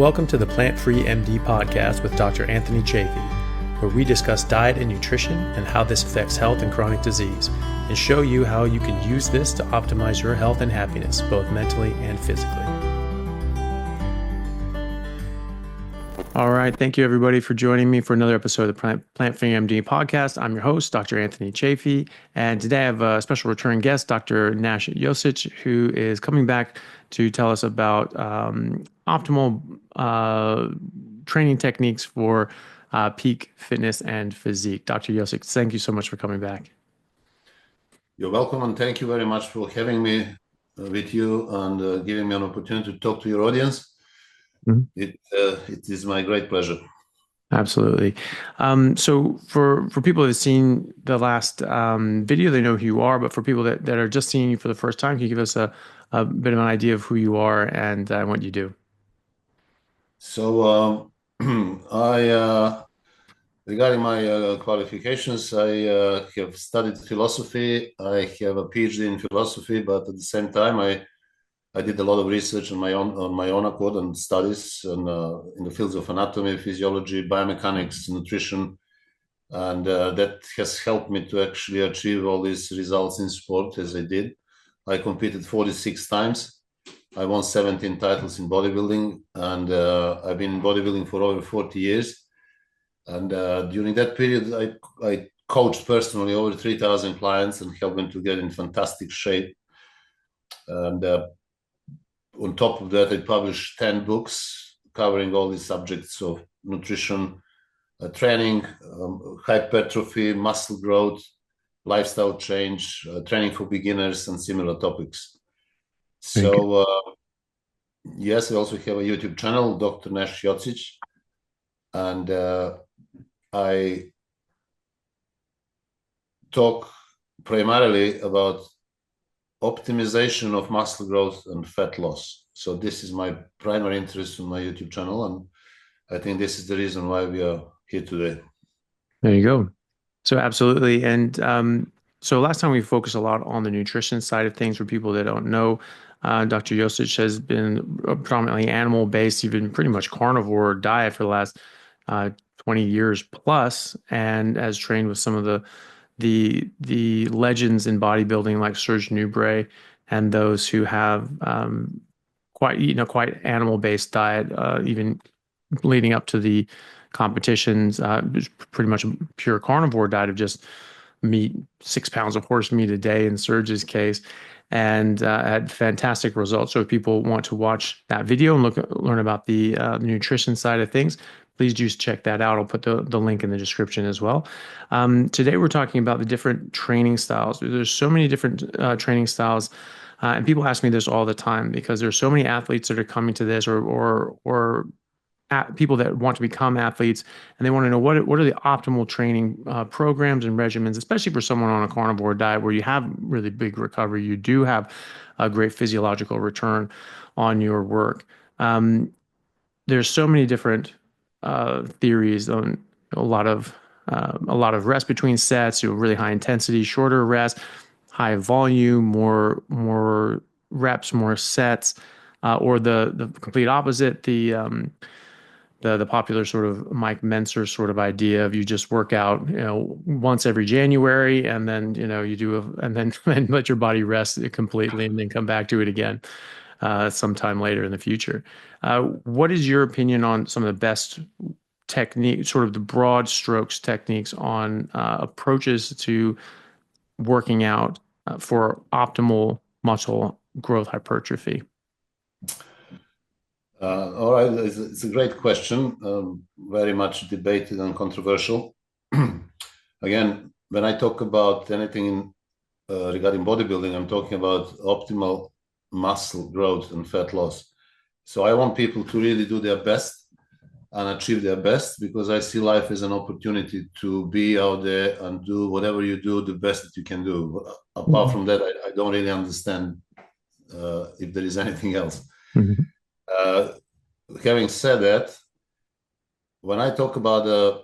Welcome to the Plant-Free MD podcast with Dr. Anthony Chaffee, where we discuss diet and nutrition and how this affects health and chronic disease, and show you how you can use this to optimize your health and happiness, both mentally and physically. All right. Thank you, everybody, for joining me for another episode of the Plant-Free MD podcast. I'm your host, Dr. Anthony Chaffee, and today I have a special return guest, Dr. Nash Jocic, who is coming back to tell us about optimal training techniques for peak fitness and physique. Dr. Jocic, thank you so much for coming back. You're welcome, and thank you very much for having me with you and giving me an opportunity to talk to your audience. Mm-hmm. It is my great pleasure. Absolutely. So for people that have seen the last video, they know who you are, but for people that are just seeing you for the first time, can you give us a bit of an idea of who you are and what you do? So regarding my qualifications, I have studied philosophy. I have a PhD in philosophy, but at the same time, I did a lot of research on my own accord and studies in the fields of anatomy, physiology, biomechanics, nutrition, and that has helped me to actually achieve all these results in sport as I did. I competed 46 times. I won 17 titles in bodybuilding, and I've been in bodybuilding for over 40 years. And during that period, I coached personally over 3,000 clients and helped them to get in fantastic shape. And on top of that, I published 10 books covering all these subjects of nutrition, training, hypertrophy, muscle growth, lifestyle change, training for beginners, and similar topics. So, yes, I also have a YouTube channel, Dr. Nash Jocic, and I talk primarily about optimization of muscle growth and fat loss. So this is my primary interest on my YouTube channel, and I think this is the reason why we are here today. There you go. So absolutely. And so last time we focused a lot on the nutrition side of things. For people that don't know, Dr. Jocic has been predominantly animal-based, even pretty much carnivore diet for the last 20 years plus, and has trained with some of the legends in bodybuilding like Surge Nubret and those who have quite animal-based diet, even leading up to the competitions. Pretty much a pure carnivore diet of just meat, 6 pounds of horse meat a day in Surge's case, and had fantastic results. So if people want to watch that video and learn about the nutrition side of things, please just check that out. I'll put the link in the description as well. Today we're talking about the different training styles. There's so many different training styles, and people ask me this all the time because there's so many athletes that are coming to this, or people that want to become athletes, and they want to know what are the optimal training programs and regimens, especially for someone on a carnivore diet where you have really big recovery, you do have a great physiological return on your work. There's so many different theories on a lot of rest between sets, really high intensity, shorter rest, high volume, more reps, more sets, or the complete opposite, the popular sort of Mike Mentzer sort of idea of you just work out, once every January, and then, you do and then let your body rest completely and then come back to it again sometime later in the future. What is your opinion on some of the best technique, sort of the broad strokes techniques on approaches to working out for optimal muscle growth hypertrophy? All right, it's a great question, very much debated and controversial. Again, when I talk about anything regarding bodybuilding, I'm talking about optimal muscle growth and fat loss. So I want people to really do their best and achieve their best, because I see life as an opportunity to be out there and do whatever you do, the best that you can do. Apart from that, I don't really understand if there is anything else. Mm-hmm. Having said that, when I talk about the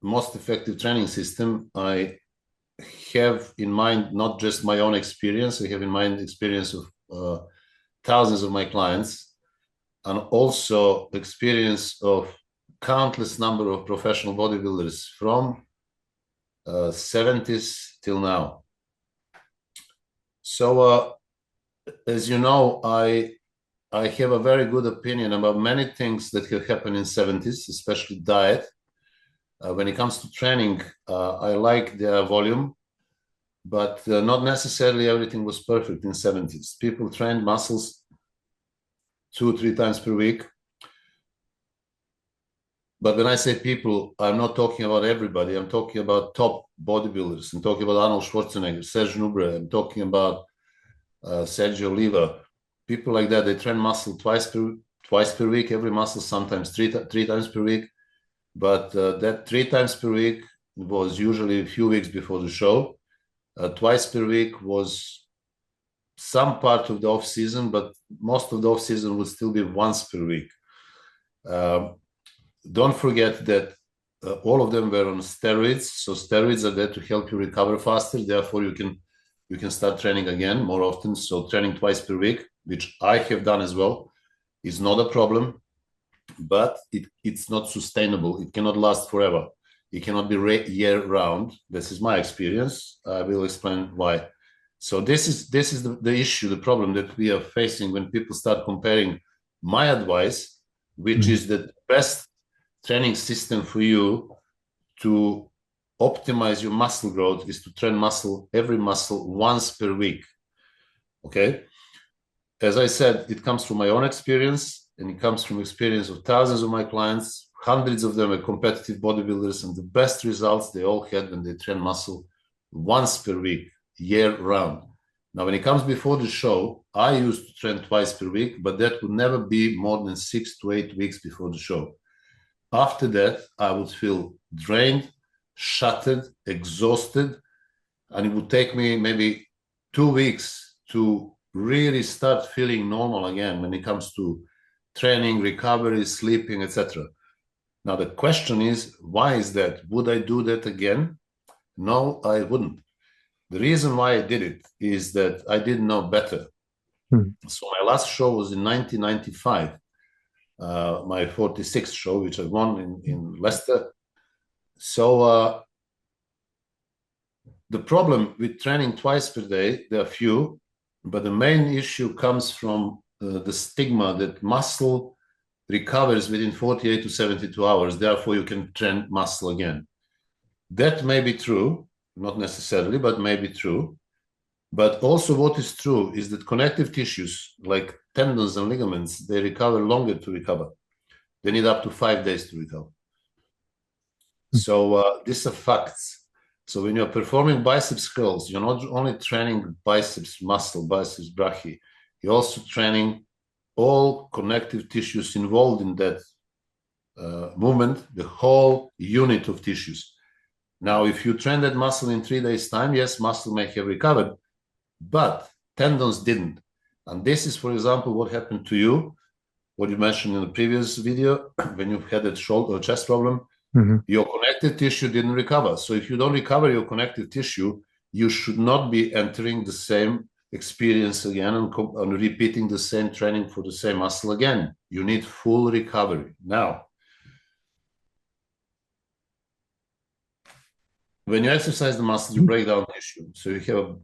most effective training system, I have in mind not just my own experience. I have in mind the experience of thousands of my clients, and also experience of countless number of professional bodybuilders from 70s till now. So as you know, I have a very good opinion about many things that have happened in 70s, especially diet. When it comes to training, I like the volume, but not necessarily everything was perfect in 70s. People trained muscles 2-3 times per week. But when I say people, I'm not talking about everybody. I'm talking about top bodybuilders. I'm talking about Arnold Schwarzenegger, Surge Nubret. I'm talking about Sergio Oliva. People like that, they train muscle twice per week, every muscle, sometimes three times per week. But that 3 times per week was usually a few weeks before the show. Twice per week was some part of the off season, but most of the off season would still be once per week. Don't forget that all of them were on steroids. So steroids are there to help you recover faster. Therefore, you can start training again more often. So training twice per week, which I have done as well, is not a problem, but it's not sustainable. It cannot last forever. It cannot be year round. This is my experience. I will explain why. So this is the issue, the problem that we are facing when people start comparing my advice, which is the best training system for you to optimize your muscle growth, is to train every muscle once per week. Okay. As I said, it comes from my own experience, and it comes from experience of thousands of my clients. Hundreds of them are competitive bodybuilders, and the best results they all had when they train muscle once per week, year round. Now, when it comes before the show, I used to train twice per week, but that would never be more than 6 to 8 weeks before the show. After that, I would feel drained, shattered, exhausted, and it would take me maybe 2 weeks to really start feeling normal again when it comes to training, recovery, sleeping, etc. Now, the question is, why is that? Would I do that again? No, I wouldn't. The reason why I did it is that I didn't know better. So my last show was in 1995, my 46th show, which I won in Leicester. So the problem with training twice per day, there are few, but the main issue comes from the stigma that muscle recovers within 48 to 72 hours. Therefore, you can train muscle again. That may be true, not necessarily, but may be true. But also what is true is that connective tissues like tendons and ligaments, they recover longer to recover. They need up to 5 days to recover. So these are facts. So when you're performing biceps curls, you're not only training biceps muscle, biceps brachii, you're also training all connective tissues involved in that movement, the whole unit of tissues. Now, if you train that muscle in 3 days' time, yes, muscle may have recovered, but tendons didn't. And this is, for example, what happened to you, what you mentioned in the previous video, when you had that shoulder or chest problem. Your connective tissue didn't recover. So if you don't recover your connective tissue, you should not be entering the same experience again and repeating the same training for the same muscle again. You need full recovery. Now, when you exercise the muscles, you break down tissue. So you have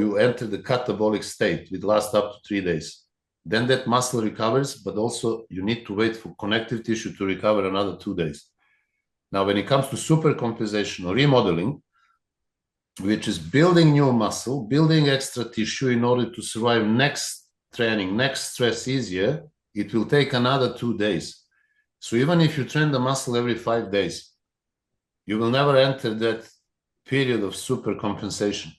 you enter the catabolic state, which lasts up to 3 days. Then that muscle recovers, but also you need to wait for connective tissue to recover another 2 days. Now, when it comes to supercompensation or remodeling, which is building new muscle, building extra tissue in order to survive next training, next stress easier, it will take another 2 days. So even if you train the muscle every 5 days, you will never enter that period of supercompensation.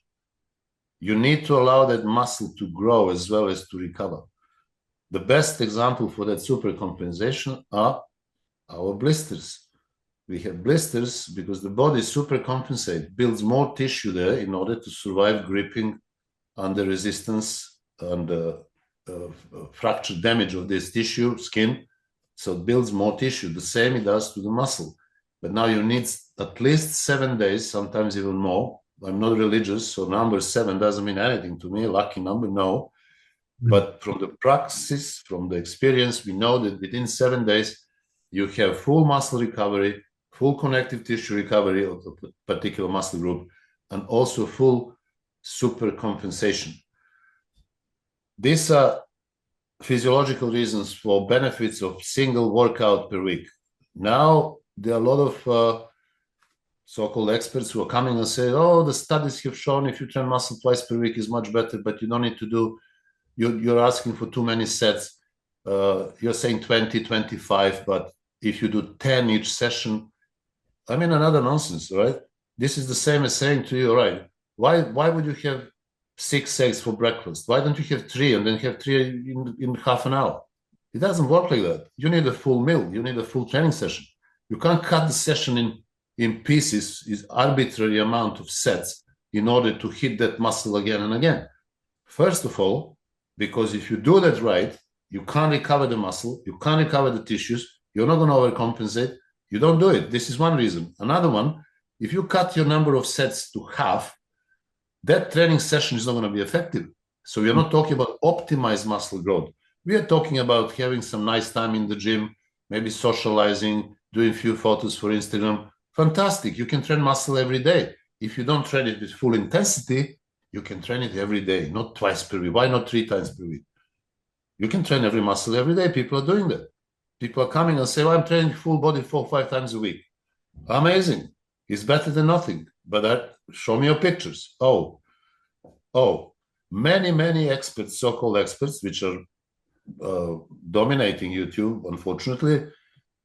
You need to allow that muscle to grow as well as to recover. The best example for that supercompensation are our blisters. We have blisters because the body supercompensates, builds more tissue there in order to survive gripping under resistance and fracture damage of this tissue, skin. So it builds more tissue. The same it does to the muscle. But now you need at least 7 days, sometimes even more. I'm not religious, so number 7 doesn't mean anything to me. Lucky number, no. But from the praxis, from the experience, we know that within 7 days, you have full muscle recovery, full connective tissue recovery of the particular muscle group, and also full supercompensation. These are physiological reasons for benefits of single workout per week. Now, there are a lot of so-called experts who are coming and say, oh, the studies have shown if you train muscle twice per week is much better, but you don't need to do, you're asking for too many sets. You're saying 20, 25, but if you do 10 each session, I mean, another nonsense, right? This is the same as saying to you, right, why would you have 6 eggs for breakfast? Why don't you have 3 and then have 3 in half an hour? It doesn't work like that. You need a full meal. You need a full training session. You can't cut the session in pieces, is arbitrary amount of sets in order to hit that muscle again and again. First of all, because if you do that right, you can't recover the muscle, you can't recover the tissues, you're not going to overcompensate, you don't do it. This is one reason. Another one, if you cut your number of sets to half, that training session is not going to be effective. So we're not talking about optimized muscle growth. We are talking about having some nice time in the gym, maybe socializing, doing a few photos for Instagram. Fantastic. You can train muscle every day. If you don't train it with full intensity, you can train it every day, not twice per week. Why not 3 times per week? You can train every muscle every day. People are doing that. People are coming and say, well, I'm training full body 4 or 5 times a week. Amazing. It's better than nothing. But show me your pictures. Oh, many experts, so-called experts, which are dominating YouTube, unfortunately,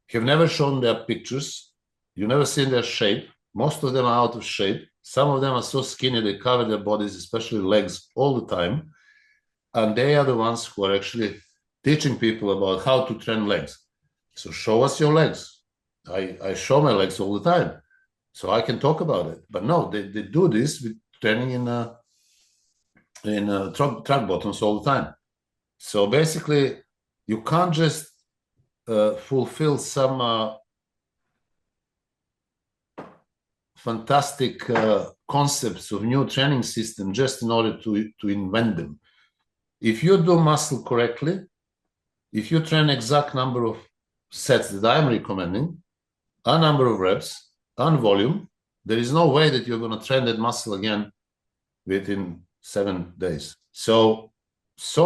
have never shown their pictures. You never seen their shape. Most of them are out of shape. Some of them are so skinny they cover their bodies, especially legs, all the time. And they are the ones who are actually teaching people about how to train legs. So show us your legs. I show my legs all the time, so I can talk about it. But no, they do this with training in track bottoms all the time. So basically, you can't just fulfill some fantastic concepts of new training system just in order to invent them. If you do muscle correctly, if you train exact number of sets that I'm recommending, a number of reps, and volume, there is no way that you're going to train that muscle again within 7 days. So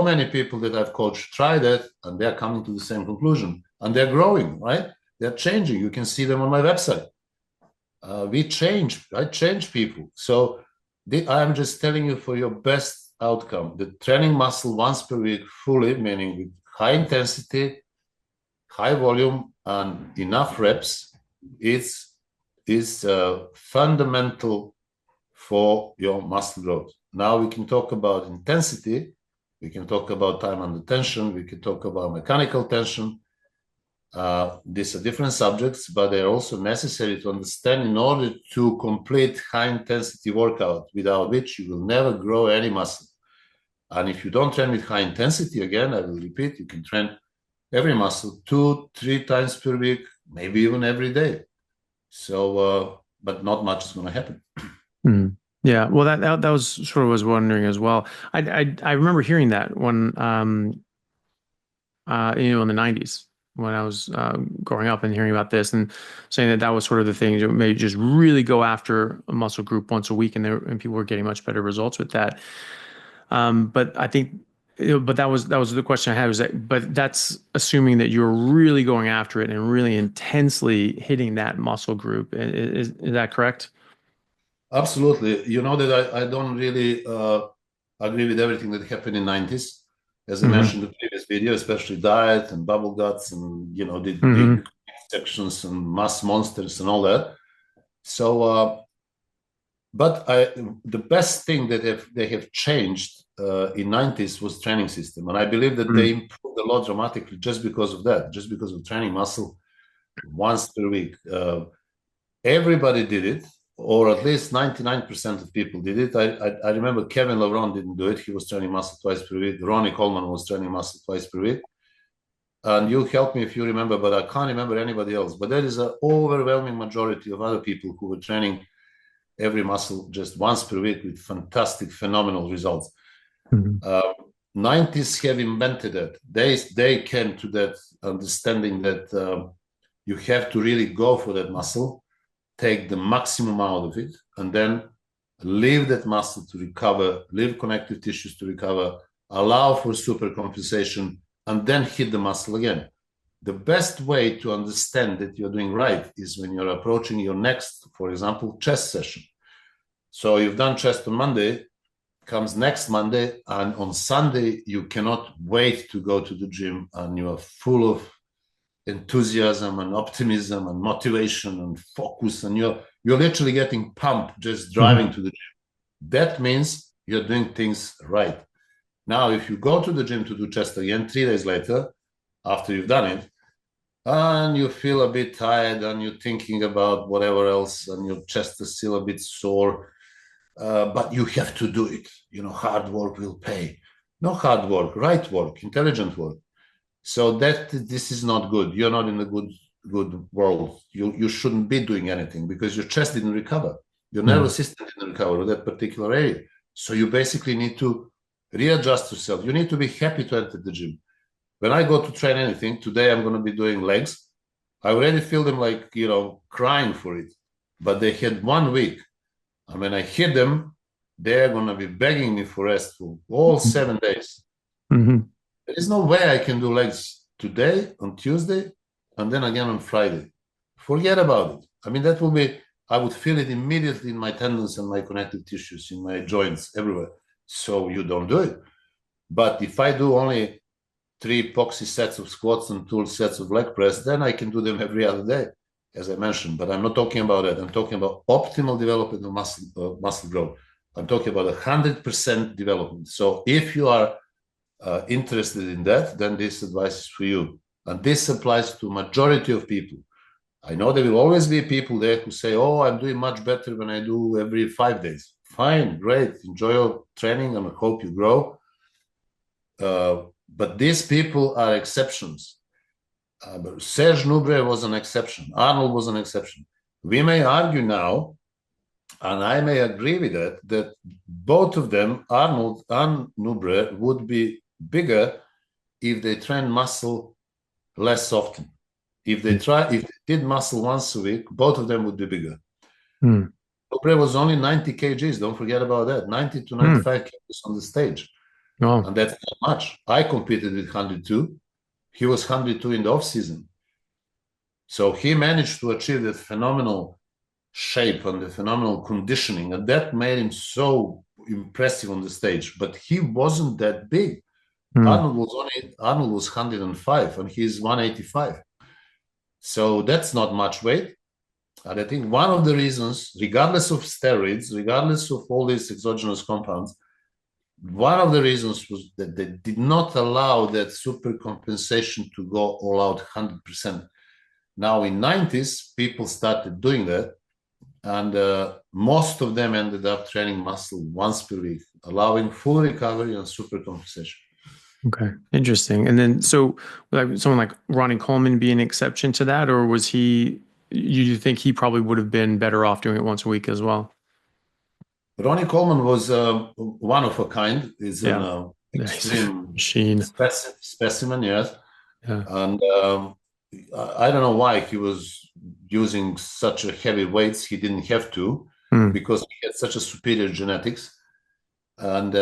many people that I've coached try that, and they're coming to the same conclusion. And they're growing, right? They're changing. You can see them on my website. I change people. So I'm just telling you for your best outcome, the training muscle once per week fully, meaning with high intensity, high volume, and enough reps, is fundamental for your muscle growth. Now we can talk about intensity, we can talk about time under tension, we can talk about mechanical tension. These are different subjects, but they're also necessary to understand in order to complete high-intensity workout, without which you will never grow any muscle. And if you don't train with high intensity, again, I will repeat, you can train every muscle 2-3 times per week, maybe even every day. So, but not much is going to happen. Mm. Yeah, well, that was sort of what I was wondering as well. I remember hearing that when in the 90s when I was growing up and hearing about this and saying that was sort of the thing, maybe just really go after a muscle group once a week, and people were getting much better results with that. But I think, but that was the question I had, but that's assuming that you're really going after it and really intensely hitting that muscle group. Is that correct? Absolutely. You know that I don't really agree with everything that happened in the 90s. As I mentioned in the previous video, especially diet and bubble guts and, the sections and mass monsters and all that. So, but the best thing that they have changed in 90s was training system. And I believe that they improved a lot dramatically just because of that, just because of training muscle once per week. Everybody did it, or at least 99% of people did it. I remember Kevin Lavron didn't do it. He was training muscle twice per week. Ronnie Coleman was training muscle twice per week. And you help me if you remember, but I can't remember anybody else. But there is an overwhelming majority of other people who were training every muscle just once per week with fantastic, phenomenal results. 90s have invented it. They came to that understanding that you have to really go for that muscle, take the maximum out of it, and then leave that muscle to recover, leave connective tissues to recover, allow for supercompensation, and then hit the muscle again. The best way to understand that you're doing right is when you're approaching your next, for example, chest session. So you've done chest on Monday, comes next Monday, and on Sunday, you cannot wait to go to the gym, and you are full of enthusiasm and optimism and motivation and focus, and you're literally getting pumped just driving to the gym. That means you're doing things right. Now, if you go to the gym to do chest again 3 days later, after you've done it, and you feel a bit tired and you're thinking about whatever else, and your chest is still a bit sore, but you have to do it. Hard work will pay. No hard work, right work, intelligent work. So this is not good. You're not in a good world. You shouldn't be doing anything because your chest didn't recover. Your nervous system didn't recover in that particular area. So you basically need to readjust yourself. You need to be happy to enter the gym. When I go to train anything, today I'm going to be doing legs. I already feel them like, crying for it. But they had 1 week. And when I hit them, they're going to be begging me for rest for all 7 days. There is no way I can do legs today, on Tuesday, and then again on Friday. Forget about it. I mean, that will be, I would feel it immediately in my tendons and my connective tissues, in my joints, everywhere. So you don't do it. But if I do only 3 epoxy sets of squats and 2 sets of leg press, then I can do them every other day, as I mentioned. But I'm not talking about that. I'm talking about optimal development of muscle growth. I'm talking about 100% development. So if you are interested in that, then this advice is for you. And this applies to majority of people. I know there will always be people there who say, oh, I'm doing much better when I do every 5 days. Fine, great. Enjoy your training and I hope you grow. But these people are exceptions. Surge Nubret was an exception. Arnold was an exception. We may argue now, and I may agree with that both of them, Arnold and Nubret, would be bigger if they train muscle less often. If they did muscle once a week, both of them would be bigger. Nubret was only 90 kgs. Don't forget about that. 90 to 95 kgs on the stage. Oh. And that's not much. I competed with 102. He was 102 in the off season. So he managed to achieve that phenomenal shape and the phenomenal conditioning, and that made him so impressive on the stage. But he wasn't that big. Arnold was 105 and he's 185. So that's not much weight. And I think one of the reasons, regardless of steroids, regardless of all these exogenous compounds, one of the reasons was that they did not allow that supercompensation to go all out 100%. Now in 90s, people started doing that, and most of them ended up training muscle once per week, allowing full recovery and supercompensation. Okay, interesting. And then, so like someone like Ronnie Coleman be an exception to that, or was he? You think he probably would have been better off doing it once a week as well? Ronnie Coleman was one of a kind. He's an extreme machine specimen, yes. Yeah. And I don't know why he was using such a heavy weights. He didn't have to because he had such a superior genetics, and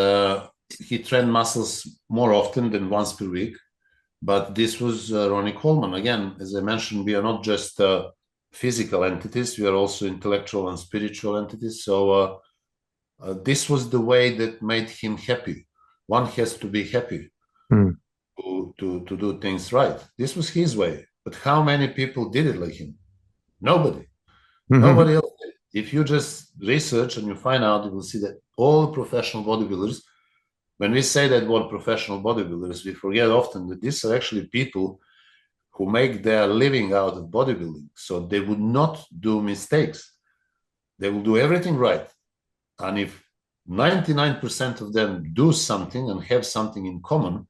he trained muscles more often than once per week. But this was Ronnie Coleman. Again, as I mentioned, we are not just physical entities. We are also intellectual and spiritual entities. So this was the way that made him happy. One has to be happy to do things right. This was his way. But how many people did it like him? Nobody. Nobody else did. If you just research and you find out, you will see that all professional bodybuilders, when we say that word professional bodybuilders, we forget often that these are actually people who make their living out of bodybuilding. So they would not do mistakes. They will do everything right. And if 99% of them do something and have something in common,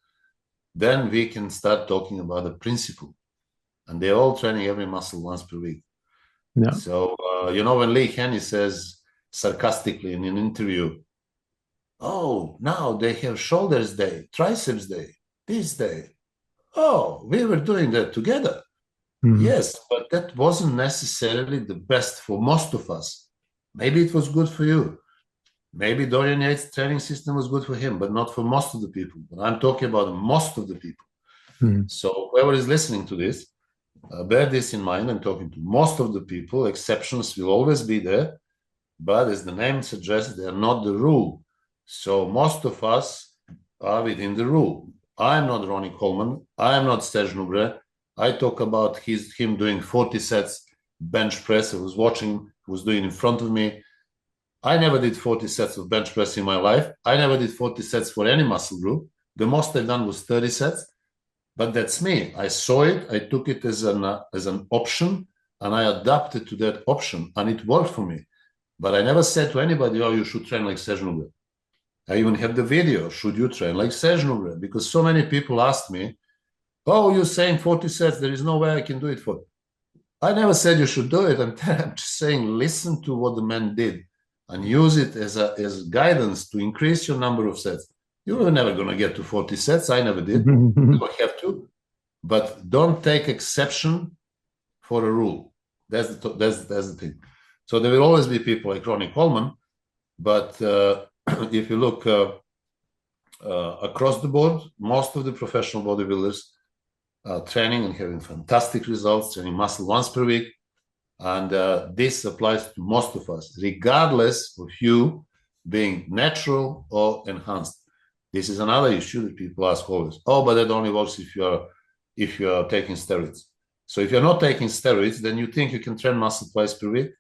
then we can start talking about a principle. And they're all training every muscle once per week. Yeah. So, when Lee Haney says sarcastically in an interview, Oh, now they have shoulders day, triceps day, this day. Oh, we were doing that together. Mm-hmm. Yes, but that wasn't necessarily the best for most of us. Maybe it was good for you. Maybe Dorian Yates' training system was good for him, but not for most of the people. But I'm talking about most of the people. Mm-hmm. So whoever is listening to this, bear this in mind. I'm talking to most of the people. Exceptions will always be there, but as the name suggests, they are not the rule. So most of us are within the rule. I'm not Ronnie Coleman. I'm not Surge Nubret. I talk about him doing 40 sets bench press. I was watching, he was doing in front of me. I never did 40 sets of bench press in my life. I never did 40 sets for any muscle group. The most I've done was 30 sets, but that's me. I saw it, I took it as an option, and I adapted to that option, and it worked for me. But I never said to anybody, oh, you should train like Serge Nubret. I even have the video, should you train like Serge Nubret? Because so many people asked me, oh, you're saying 40 sets, there is no way I can do it for. I never said you should do it. I'm just saying, listen to what the man did and use it as guidance to increase your number of sets. You were never going to get to 40 sets. I never did. You don't have to. But don't take exception for a rule. That's the thing. So there will always be people like Ronnie Coleman, but if you look across the board, most of the professional bodybuilders are training and having fantastic results, training muscle once per week. And this applies to most of us, regardless of you being natural or enhanced. This is another issue that people ask always. Oh, but that only works if you are taking steroids. So if you're not taking steroids, then you think you can train muscle twice per week.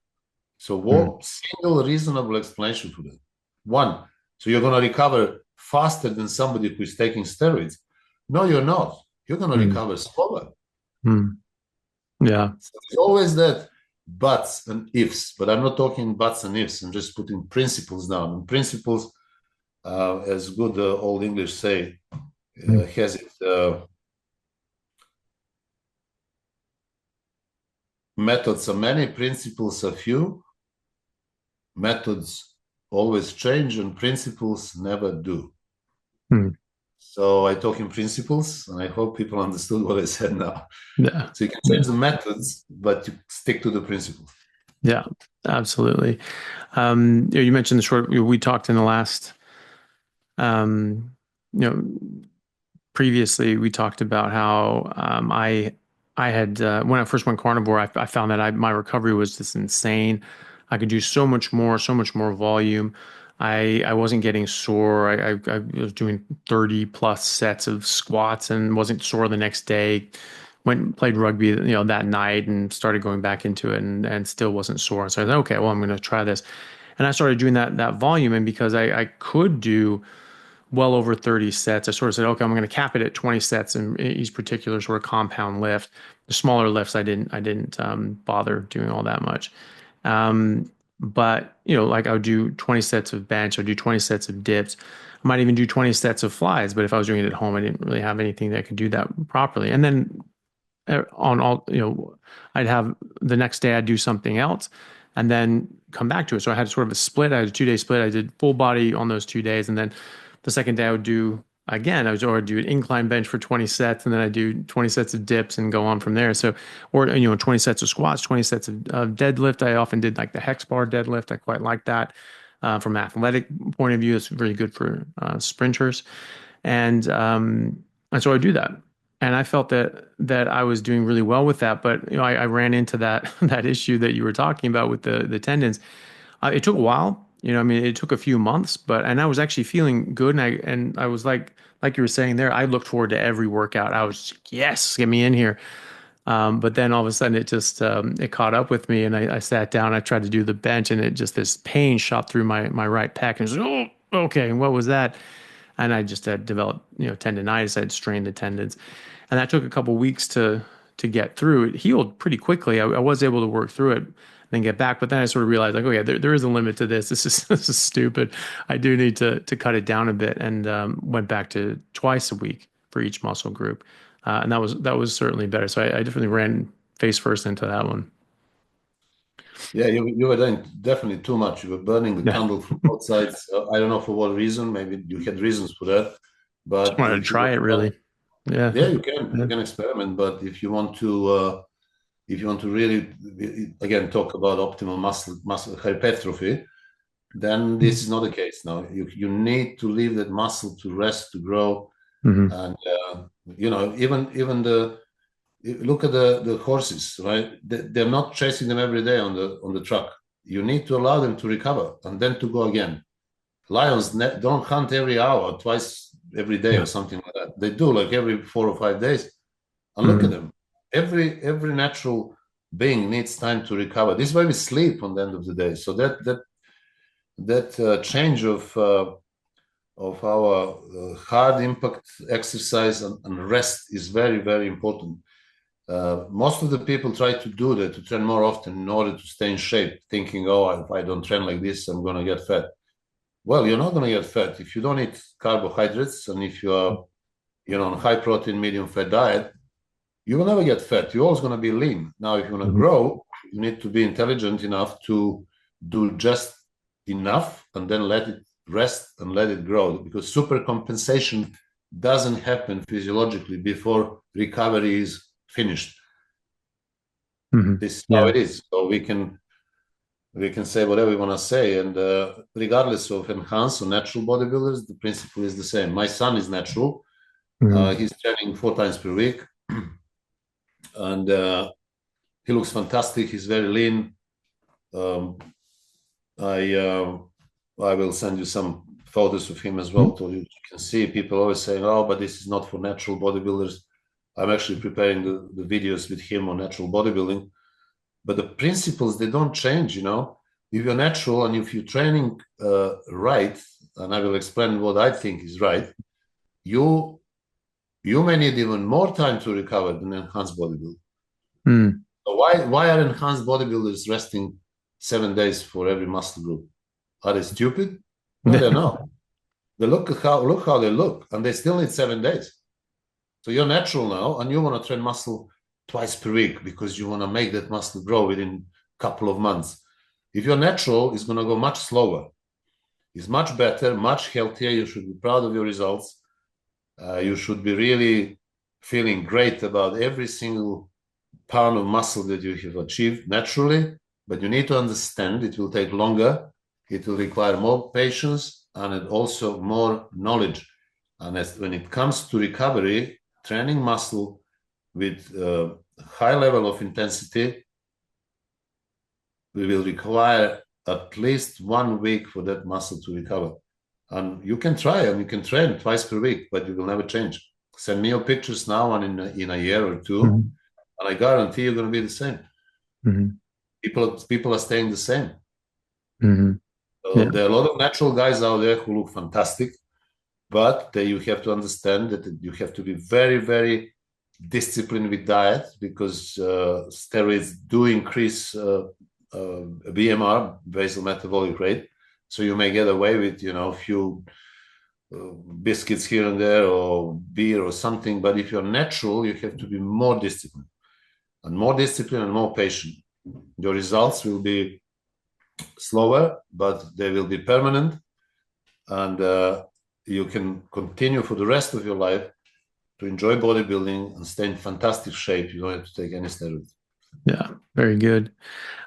So what single reasonable explanation for that? One, so you're going to recover faster than somebody who is taking steroids. No, you're not. You're going to recover slower. Yeah. So it's always that buts and ifs, but I'm not talking buts and ifs. I'm just putting principles down. And principles, as good old English say, has it methods are many, principles are few. Methods always change and principles never do. So I talk in principles, and I hope people understood what I said now. Yeah. So you can change the methods, but you stick to the principles. Yeah, absolutely. You mentioned the short, we talked in the last, um, you know, previously we talked about how I had when I first went carnivore, I found that my recovery was just insane. I could do so much more volume. I wasn't getting sore. I was doing 30 plus sets of squats and wasn't sore the next day. Went and played rugby, that night and started going back into it and still wasn't sore. So I said, okay, well, I'm going to try this. And I started doing that volume. And because I could do well over 30 sets, I sort of said, okay, I'm going to cap it at 20 sets in each particular sort of compound lift. The smaller lifts, I didn't bother doing all that much. But like I would do 20 sets of bench, I'd do 20 sets of dips. I might even do 20 sets of flies, but if I was doing it at home, I didn't really have anything that could do that properly. And then on all, I'd have the next day I'd do something else and then come back to it. So I had sort of a split. I had a 2 day split. I did full body on those 2 days. And then the second day I would do again, or do an incline bench for 20 sets. And then I do 20 sets of dips and go on from there. So, or, 20 sets of squats, 20 sets of deadlift. I often did like the hex bar deadlift. I quite like that. From an athletic point of view, it's very good for sprinters. And so I do that. And I felt that I was doing really well with that, but I ran into that that issue that you were talking about with the tendons. It took a while, I mean, it took a few months, and I was actually feeling good, and I was like you were saying there, I looked forward to every workout. I was like, yes, get me in here. But then all of a sudden it just it caught up with me, and I sat down. I tried to do the bench, and it just this pain shot through my right pec, and it was like, oh, okay, what was that? And I just had developed, tendonitis. I had strained the tendons, and that took a couple weeks to get through. It healed pretty quickly. I was able to work through it, then get back. But then I sort of realized, like, oh yeah, there is a limit to this. This is this is stupid. I do need to cut it down a bit, and went back to twice a week for each muscle group, and that was certainly better. So I definitely ran face first into that one. Yeah, you were doing definitely too much. You were burning the Yeah, candle from both sides. I don't know for what reason. Maybe you had reasons for that. just But wanted to if you try want it to, really. Yeah. yeah, Yeah. you can experiment. But if you want to really again talk about optimal muscle hypertrophy, then this is not the case. Now you need to leave that muscle to rest, to grow, Mm-hmm. and even the look at the horses, right? They're not chasing them every day on the truck. You need to allow them to recover and then to go again. Lions don't hunt every hour, twice every day Yeah. or something like that. They do like every 4 or 5 days. And look at Mm-hmm. them. Every natural being needs time to recover. This is why we sleep on the end of the day. So that change of our hard impact exercise and rest is very, very important. Most of the people try to do that, to train more often in order to stay in shape, thinking, oh, if I don't train like this, I'm going to get fat. Well, you're not going to get fat if you don't eat carbohydrates, and if you are, on a high protein, medium fat diet, you will never get fat. You're always going to be lean. Now, if you want to Mm-hmm. grow, you need to be intelligent enough to do just enough and then let it rest and let it grow, because super compensation doesn't happen physiologically before recovery is finished. Mm-hmm. This is how Yeah. it is. So we can say whatever we want to say, and regardless of enhanced or natural bodybuilders, the principle is the same. My son is natural. Mm-hmm. He's training 4 times per week, and he looks fantastic. He's very lean. Um, I I will send you some photos of him as well, so you can see. People always saying, "Oh, but this is not for natural bodybuilders." I'm actually preparing the videos with him on natural bodybuilding, but the principles, they don't change. If you're natural and if you're training right, and I will explain what I think is right, you you may need even more time to recover than enhanced bodybuilding. Mm-hmm. So why are enhanced bodybuilders resting 7 days for every muscle group? Are they stupid? No, they're not. They look how they look, and they still need 7 days. So you're natural now, and you want to train muscle twice per week because you want to make that muscle grow within a couple of months. If you're natural, it's going to go much slower. It's much better, much healthier. You should be proud of your results. You should be really feeling great about every single pound of muscle that you have achieved naturally. But you need to understand it will take longer. It will require more patience and also more knowledge. And when it comes to recovery, training muscle with a high level of intensity, we will require at least 1 week for that muscle to recover. And you can try and you can train twice per week, but you will never change. Send me your pictures now and in a year or two, Mm-hmm. and I guarantee you're going to be the same. Mm-hmm. People are staying the same. Mm-hmm. So Yeah. there are a lot of natural guys out there who look fantastic, but you have to understand that you have to be very, very disciplined with diet, because steroids do increase BMR, basal metabolic rate. So you may get away with, a few biscuits here and there or beer or something. But if you're natural, you have to be more disciplined and more patient. Your results will be slower, but they will be permanent, and you can continue for the rest of your life to enjoy bodybuilding and stay in fantastic shape. You don't have to take any steroids. Yeah. Very good.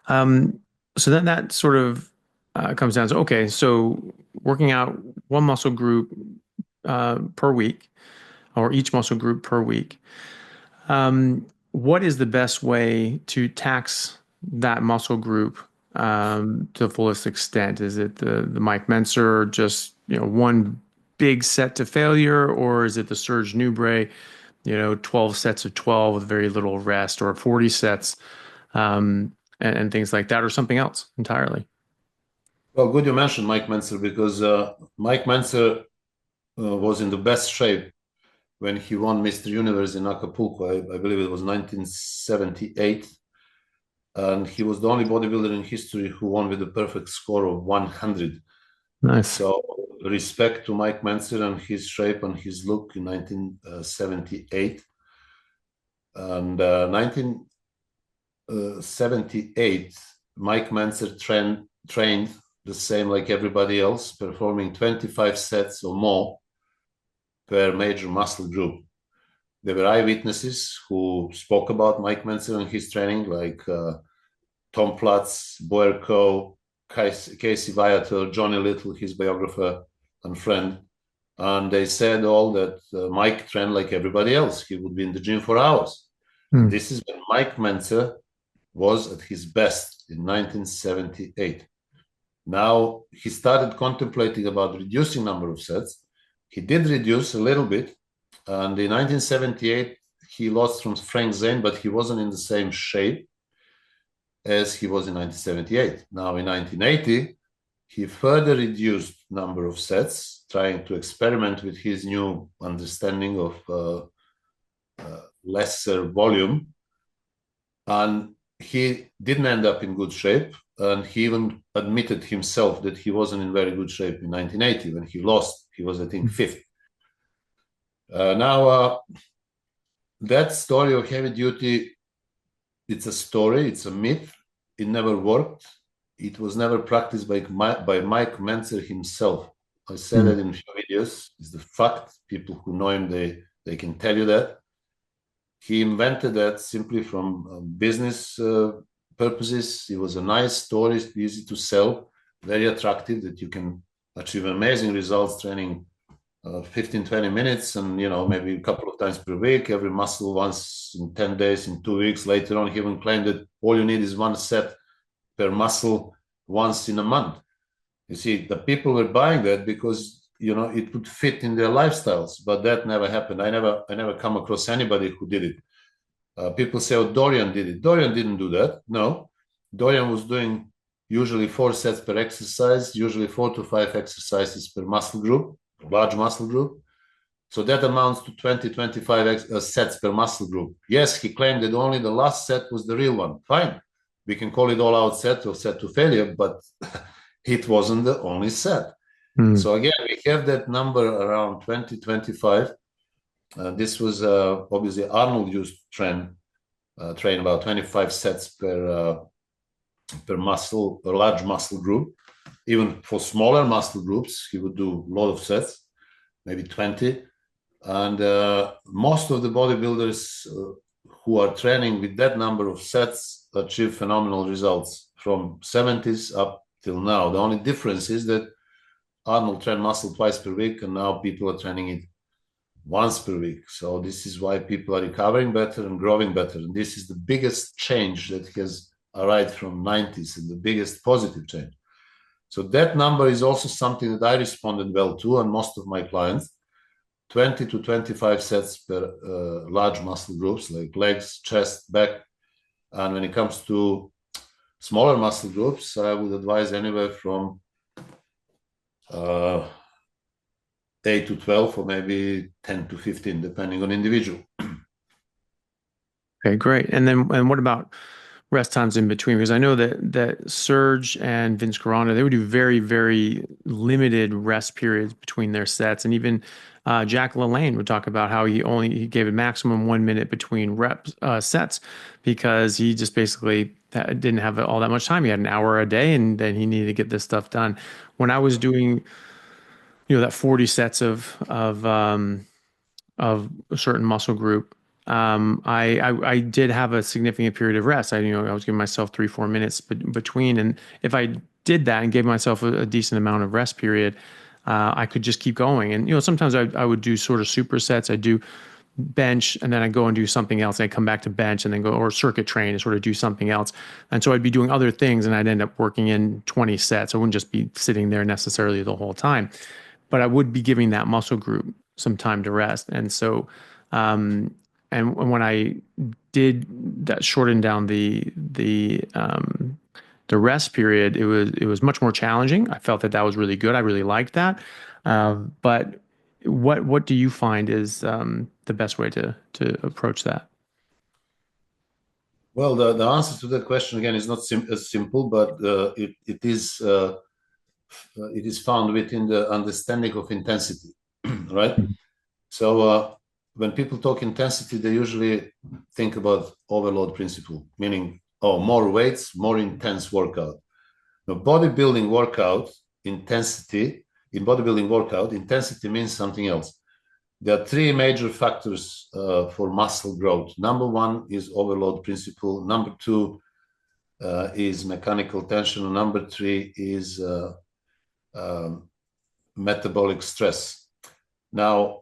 Um, so then that sort of comes down to, okay, so working out one muscle group per week or each muscle group per week. What is the best way to tax that muscle group to the fullest extent? Is it the Mike Mentzer, just one big set to failure, or is it the Surge Nubret, 12 sets of 12 with very little rest, or 40 sets, and things like that, or something else entirely? Well, good you mentioned Mike Mentzer, because Mike Mentzer was in the best shape when he won Mr. Universe in Acapulco. I believe it was 1978. And he was the only bodybuilder in history who won with a perfect score of 100. Nice. So respect to Mike Mentzer and his shape and his look in 1978. And 1978, Mike Mentzer trained the same like everybody else, performing 25 sets or more per major muscle group. There were eyewitnesses who spoke about Mike Mentzer and his training, like Tom Platz, Boyer Coe, Casey Viator, Johnny Little, his biographer and friend. And they said all that Mike trained like everybody else. He would be in the gym for hours. And this is when Mike Mentzer was at his best in 1978. Now he started contemplating about reducing number of sets. He did reduce a little bit. And in 1978, he lost from Frank Zane, but he wasn't in the same shape as he was in 1978. Now in 1980, he further reduced number of sets, trying to experiment with his new understanding of lesser volume. And he didn't end up in good shape. And he even admitted himself that he wasn't in very good shape in 1980 when he lost. He was, I think, fifth. Now, that story of heavy duty, it's a story, it's a myth. It never worked. It was never practiced by Mike Mentzer himself. I said that in a few videos. It's the fact. People who know him, they can tell you that. He invented that simply from business purposes. It was a nice story, easy to sell, very attractive, that you can achieve amazing results training 15-20 minutes and maybe a couple of times per week, every muscle once in 10 days, in 2 weeks. Later on, he even claimed that all you need is one set per muscle once in a month. You see, the people were buying that because it would fit in their lifestyles, but that never happened. I never come across anybody who did it. People say, oh, Dorian did it. Dorian didn't do that. No, Dorian was doing usually 4 sets per exercise, usually 4 to 5 exercises per muscle group, large muscle group. So that amounts to 20-25 sets per muscle group. Yes, he claimed that only the last set was the real one. Fine. We can call it all out set or set to failure, but it wasn't the only set. So again, we have that number around 20-25. This was obviously Arnold used to train about 25 sets per muscle, a large muscle group. Even for smaller muscle groups, he would do a lot of sets, maybe 20. And most of the bodybuilders who are training with that number of sets achieve phenomenal results from 70s up till now. The only difference is that Arnold trained muscle twice per week, and now people are training it once per week. So this is why people are recovering better and growing better. And this is the biggest change that has arrived from 90s and the biggest positive change. So that number is also something that I responded well to, and most of my clients, 20-25 sets per large muscle groups like legs, chest, back. And when it comes to smaller muscle groups, I would advise anywhere from 8 to 12 or maybe 10 to 15, depending on individual. Okay, great. And what about rest times in between? Because I know that Surge and Vince Carano, they would do very, very limited rest periods between their sets. And even Jack LaLanne would talk about how he gave a maximum 1 minute between sets because he just basically didn't have all that much time. He had an hour a day, and then he needed to get this stuff done. When I was doing, that 40 sets of a certain muscle group, I did have a significant period of rest. I was giving myself 3-4 minutes between, and if I did that and gave myself a decent amount of rest period, I could just keep going. And sometimes I would do sort of supersets. I do bench, and then I go and do something else. I come back to bench and then go or circuit train and sort of do something else. And so I'd be doing other things, and I'd end up working in 20 sets. I wouldn't just be sitting there necessarily the whole time, but I would be giving that muscle group some time to rest. And so, and when I did that, shorten down the rest period, it was much more challenging. I felt that was really good. I really liked that. But what do you find is the best way to approach that? Well, the answer to that question again is not as simple, but it is found within the understanding of intensity, right? So when people talk intensity, they usually think about overload principle, meaning Oh, more weights, more intense workout. Now, bodybuilding workout intensity, in bodybuilding workout, intensity means something else. There are three major factors for muscle growth. Number one is overload principle. Number two is mechanical tension. And number three is metabolic stress. Now,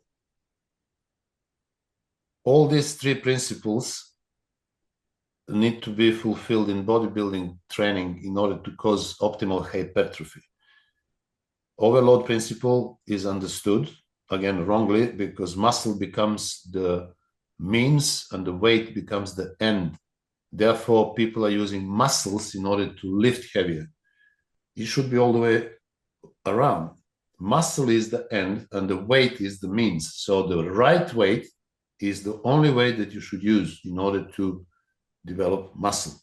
all these three principles need to be fulfilled in bodybuilding training in order to cause optimal hypertrophy. Overload principle is understood, again, wrongly, because muscle becomes the means and the weight becomes the end. Therefore, people are using muscles in order to lift heavier. It should be all the way around. Muscle is the end and the weight is the means. So the right weight is the only weight that you should use in order to develop muscle.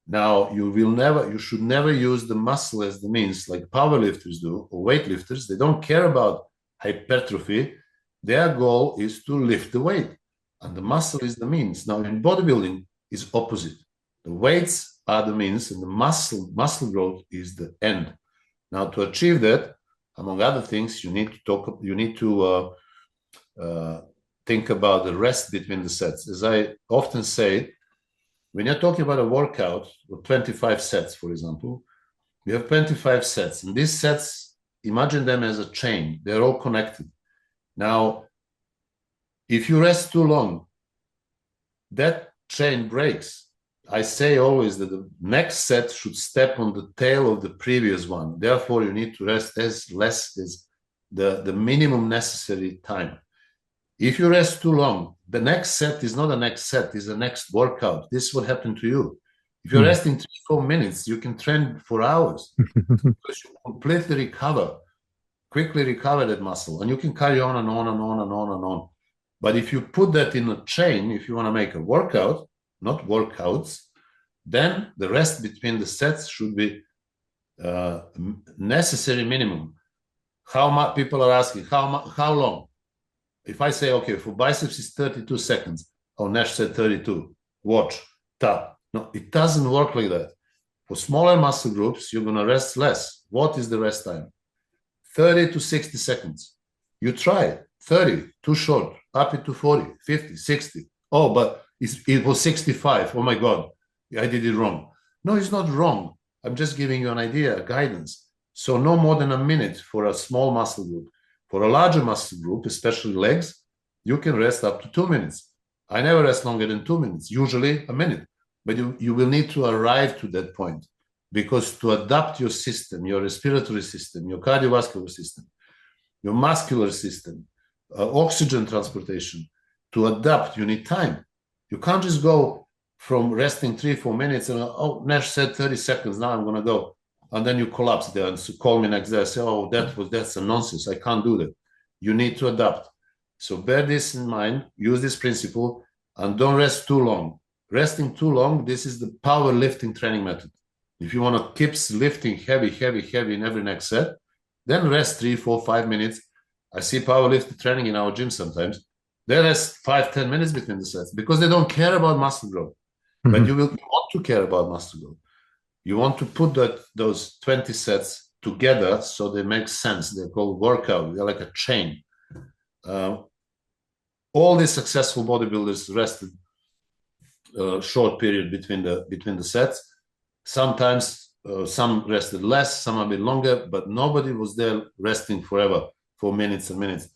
Now, you should never use the muscle as the means like powerlifters do or weightlifters. They don't care about hypertrophy. Their goal is to lift the weight, and the muscle is the means. Now, in bodybuilding, it's opposite. The weights are the means, and the muscle growth is the end. Now, to achieve that, among other things, you need to think about the rest between the sets. As I often say, when you're talking about a workout of 25 sets, for example, you have 25 sets, and these sets, imagine them as a chain. They're all connected. Now, if you rest too long, that chain breaks. I say always that the next set should step on the tail of the previous one. Therefore, you need to rest as less as the minimum necessary time. If you rest too long, the next set is not the next set, it's the next workout. This is what happened to you. If you're resting 3-4 minutes, you can train for hours because you completely quickly recover that muscle, and you can carry on and on and on and on and on. But if you put that in a chain, if you want to make a workout, not workouts, then the rest between the sets should be necessary minimum. How much people are asking, how long? If I say, okay, for biceps is 32 seconds, oh, Nash said 32, watch, tap. No, it doesn't work like that. For smaller muscle groups, you're going to rest less. What is the rest time? 30 to 60 seconds. You try 30, too short, up it to 40, 50, 60. Oh, but it was 65. Oh my God, I did it wrong. No, it's not wrong. I'm just giving you an idea, guidance. So no more than a minute for a small muscle group. For a larger muscle group, especially legs, you can rest up to 2 minutes. I never rest longer than 2 minutes, usually a minute. But you will need to arrive to that point, because to adapt your system, your respiratory system, your cardiovascular system, your muscular system, oxygen transportation, to adapt, you need time. You can't just go from resting 3-4 minutes and, oh, Nash said 30 seconds, now I'm going to go. And then you collapse there and call me next day and say, oh, that's a nonsense. I can't do that. You need to adapt. So bear this in mind, use this principle, and don't rest too long. Resting too long, this is the powerlifting training method. If you want to keep lifting heavy in every next set, then rest 3, 4, 5 minutes. I see powerlifting training in our gym sometimes. They rest 5-10 minutes between the sets because they don't care about muscle growth. But you want to care about muscle growth. You want to put those 20 sets together so they make sense. They're called workout. They're like a chain. All these successful bodybuilders rested a short period between the sets. Sometimes some rested less, some a bit longer, but nobody was there resting forever for minutes and minutes.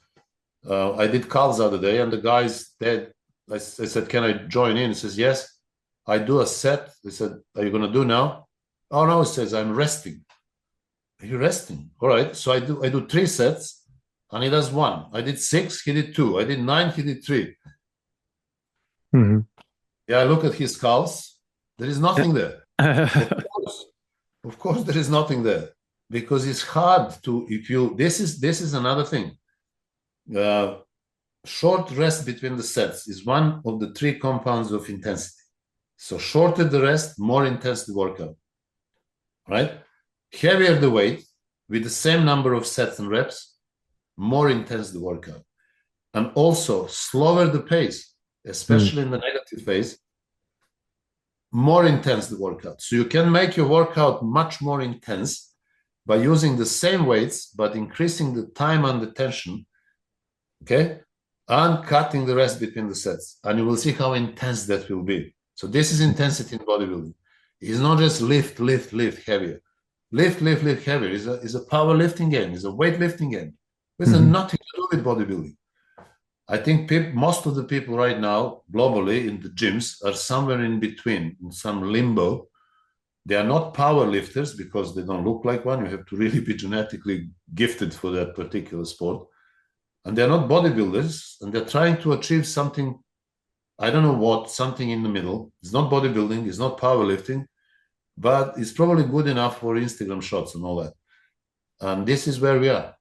I did calls the other day, and the guys, I said, can I join in? He says, yes. I do a set. They said, are you going to do now? Oh, no, he says, I'm resting. Are you resting? All right. So I do 3 sets, and he does 1. I did 6, he did 2. I did 9, he did 3. Yeah, I look at his calls. There is nothing there. Of course, there is nothing there, because it's hard to, this is another thing. Short rest between the sets is one of the 3 compounds of intensity. So shorter the rest, more intense the workout, right? Heavier the weight with the same number of sets and reps, more intense the workout. And also slower the pace, especially in the negative phase. more intense the workout. So you can make your workout much more intense by using the same weights, but increasing the time and the tension, okay? And cutting the rest between the sets. And you will see how intense that will be. So this is intensity in bodybuilding. It's not just lift, lift, lift heavier. Lift, lift, lift heavier is a powerlifting game, is a weightlifting game. It has nothing to do with bodybuilding. I think most of the people right now, globally, in the gyms are somewhere in between, in some limbo. They are not power lifters because they don't look like one. You have to really be genetically gifted for that particular sport. And they're not bodybuilders, and they're trying to achieve something, I don't know what, something in the middle. It's not bodybuilding, it's not powerlifting, but it's probably good enough for Instagram shots and all that. And this is where we are.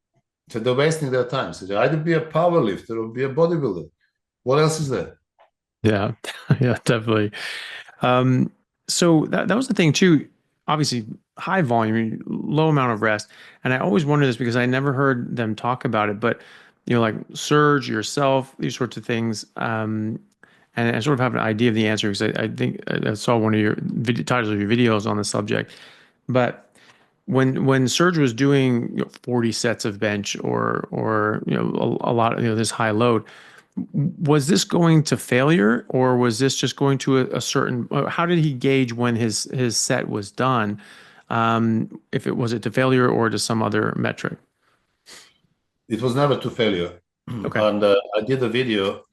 So they're wasting their time. So they either be a power lifter or be a bodybuilder. What else is there? Yeah, yeah, definitely. So that was the thing too. Obviously, high volume, low amount of rest. And I always wonder this because I never heard them talk about it, but like Surge, yourself, these sorts of things. And I sort of have an idea of the answer because I think I saw one of your titles of your videos on the subject. But when Surge was doing 40 sets of bench or a lot of this high load, was this going to failure or was this just going to a certain, how did he gauge when his set was done? If it was it to failure or to some other metric? It was never to failure. Okay. And I did a video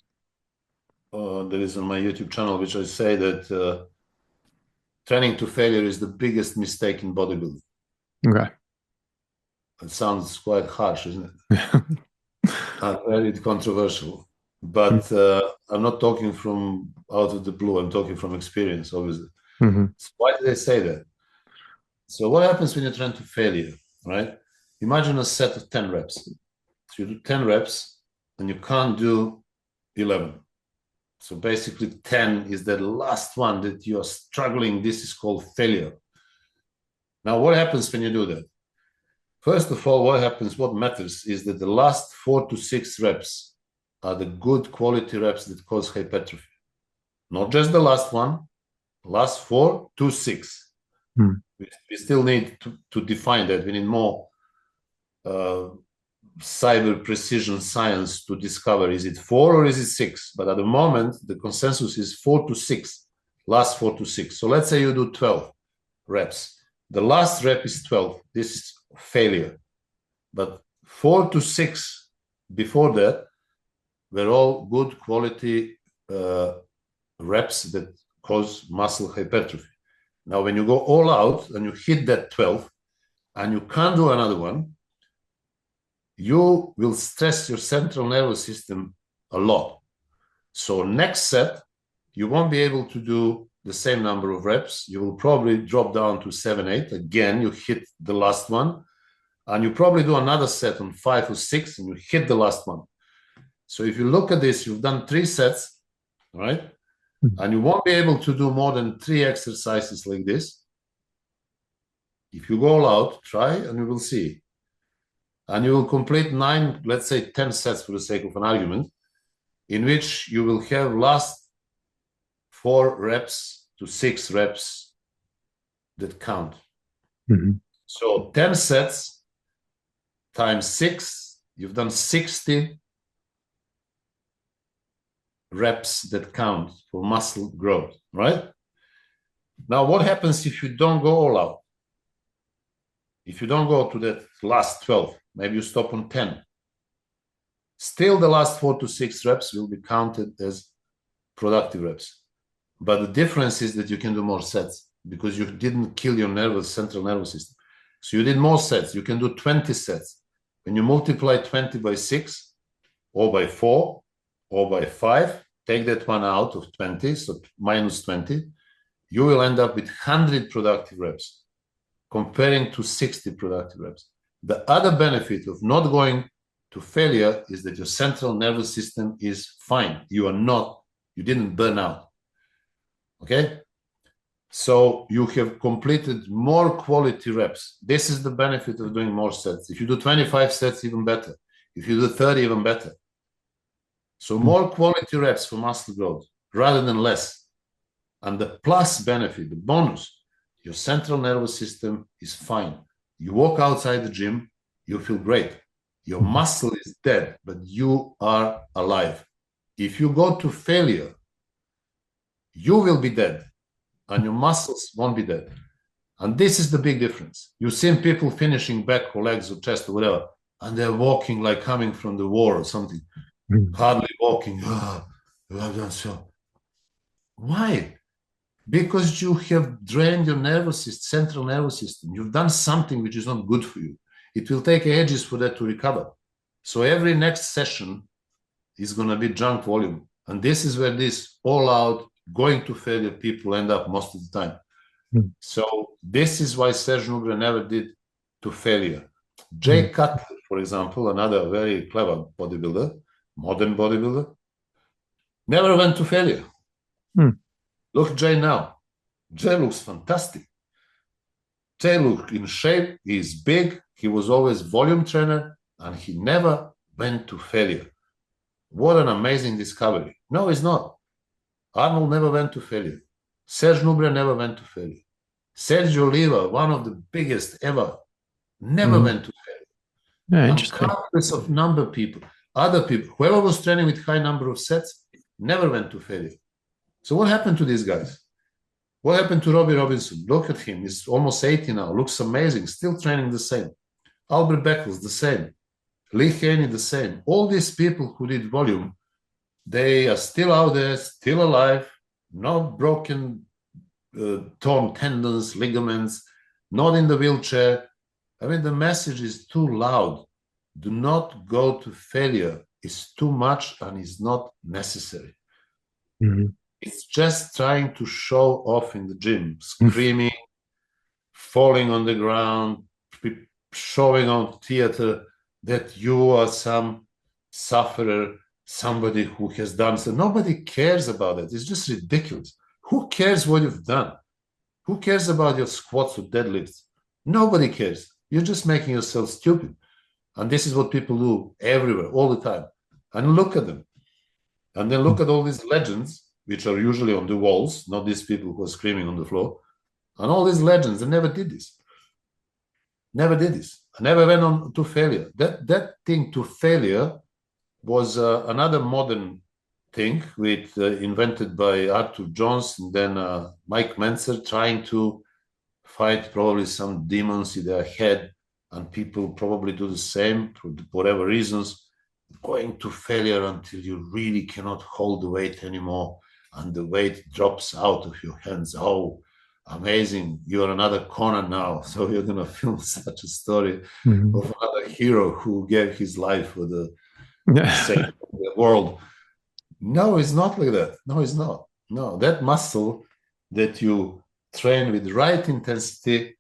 that is on my YouTube channel, which I say that training to failure is the biggest mistake in bodybuilding. Okay. It sounds quite harsh, isn't it? And very controversial. But I'm not talking from out of the blue. I'm talking from experience, obviously. Mm-hmm. So why do they say that? So what happens when you train to failure, right? Imagine a set of 10 reps. So you do 10 reps and you can't do 11. So basically 10 is the last one that you're struggling. This is called failure. Now, what happens when you do that? First of all, what matters is that the last 4 to 6 reps are the good quality reps that cause hypertrophy. Not just the last one, last 4 to 6. We still need to define that. We need more cyber precision science to discover, is it 4 or is it 6? But at the moment, the consensus is 4 to 6, last 4 to 6. So let's say you do 12 reps. The last rep is 12. This is failure. But 4 to 6 before that were all good quality reps that cause muscle hypertrophy. Now, when you go all out and you hit that 12 and you can't do another one, you will stress your central nervous system a lot. So next set, you won't be able to do the same number of reps. You will probably drop down to 7, 8. Again, you hit the last one. And you probably do another set on 5 or 6 and you hit the last one. So if you look at this, you've done 3 sets, right? And you won't be able to do more than 3 exercises like this. If you go all out, try and you will see. And you will complete 9, let's say 10 sets for the sake of an argument, in which you will have last 4 reps to 6 reps that count. So 10 sets times 6, you've done 60 reps that count for muscle growth, right? Now, what happens if you don't go all out? If you don't go to that last 12, maybe you stop on 10. Still, the last 4 to 6 reps will be counted as productive reps. But the difference is that you can do more sets because you didn't kill your central nervous system. So you did more sets. You can do 20 sets. When you multiply 20 by 6 or by 4 or by 5, take that one out of 20, so minus 20, you will end up with 100 productive reps comparing to 60 productive reps. The other benefit of not going to failure is that your central nervous system is fine. You didn't burn out. Okay? So you have completed more quality reps. This is the benefit of doing more sets. If you do 25 sets, even better. If you do 30, even better. So more quality reps for muscle growth rather than less. And the plus benefit, the bonus, your central nervous system is fine. You walk outside the gym, you feel great. Your muscle is dead, but you are alive. If you go to failure, you will be dead and your muscles won't be dead. And this is the big difference. You've seen people finishing back or legs or chest or whatever, and they're walking like coming from the war or something, hardly walking. So why? Because you have drained your nervous system, central nervous system. You've done something which is not good for you. It will take ages for that to recover. So every next session is going to be junk volume. And this is where this all out, going to failure people end up most of the time. So this is why Surge Nubret never did to failure. Jay Cutler, for example, another very clever bodybuilder, modern bodybuilder, never went to failure. Look Jay now. Jay looks fantastic. Jay looks in shape. He's big. He was always volume trainer, and he never went to failure. What an amazing discovery. No, it's not. Arnold never went to failure. Surge Nubret never went to failure. Sergio Oliva, one of the biggest ever, never went to failure. Yeah, And interesting. countless of number of people, other people, whoever was training with high number of sets, never went to failure. So what happened to these guys? What happened to Robbie Robinson? Look at him. He's almost 80 now. Looks amazing. Still training the same. Albert Beckles, the same. Lee Haney, the same. All these people who did volume, they are still out there, still alive, no broken, torn tendons, ligaments, not in the wheelchair. I mean, the message is too loud. Do not go to failure. It's too much and it's not necessary. It's just trying to show off in the gym, screaming, falling on the ground, showing on theater that you are some sufferer, somebody who has done so. Nobody cares about it. It's just ridiculous. Who cares what you've done? Who cares about your squats or deadlifts? Nobody cares. You're just making yourself stupid. And this is what people do everywhere, all the time. And look at them. And then look at all these legends, which are usually on the walls, not these people who are screaming on the floor. And all these legends, they never did this. Never did this. I never went on to failure. That thing to failure was another modern thing invented by Arthur Jones and then Mike Menzer, trying to fight probably some demons in their head, and people probably do the same for whatever reasons, going to failure until you really cannot hold the weight anymore and the weight drops out of your hands. Oh, amazing, you're another Conan now, so you're going to film such a story of another hero who gave his life for the sake of the world. No, it's not like that. No, it's not. No, that muscle that you train with right intensity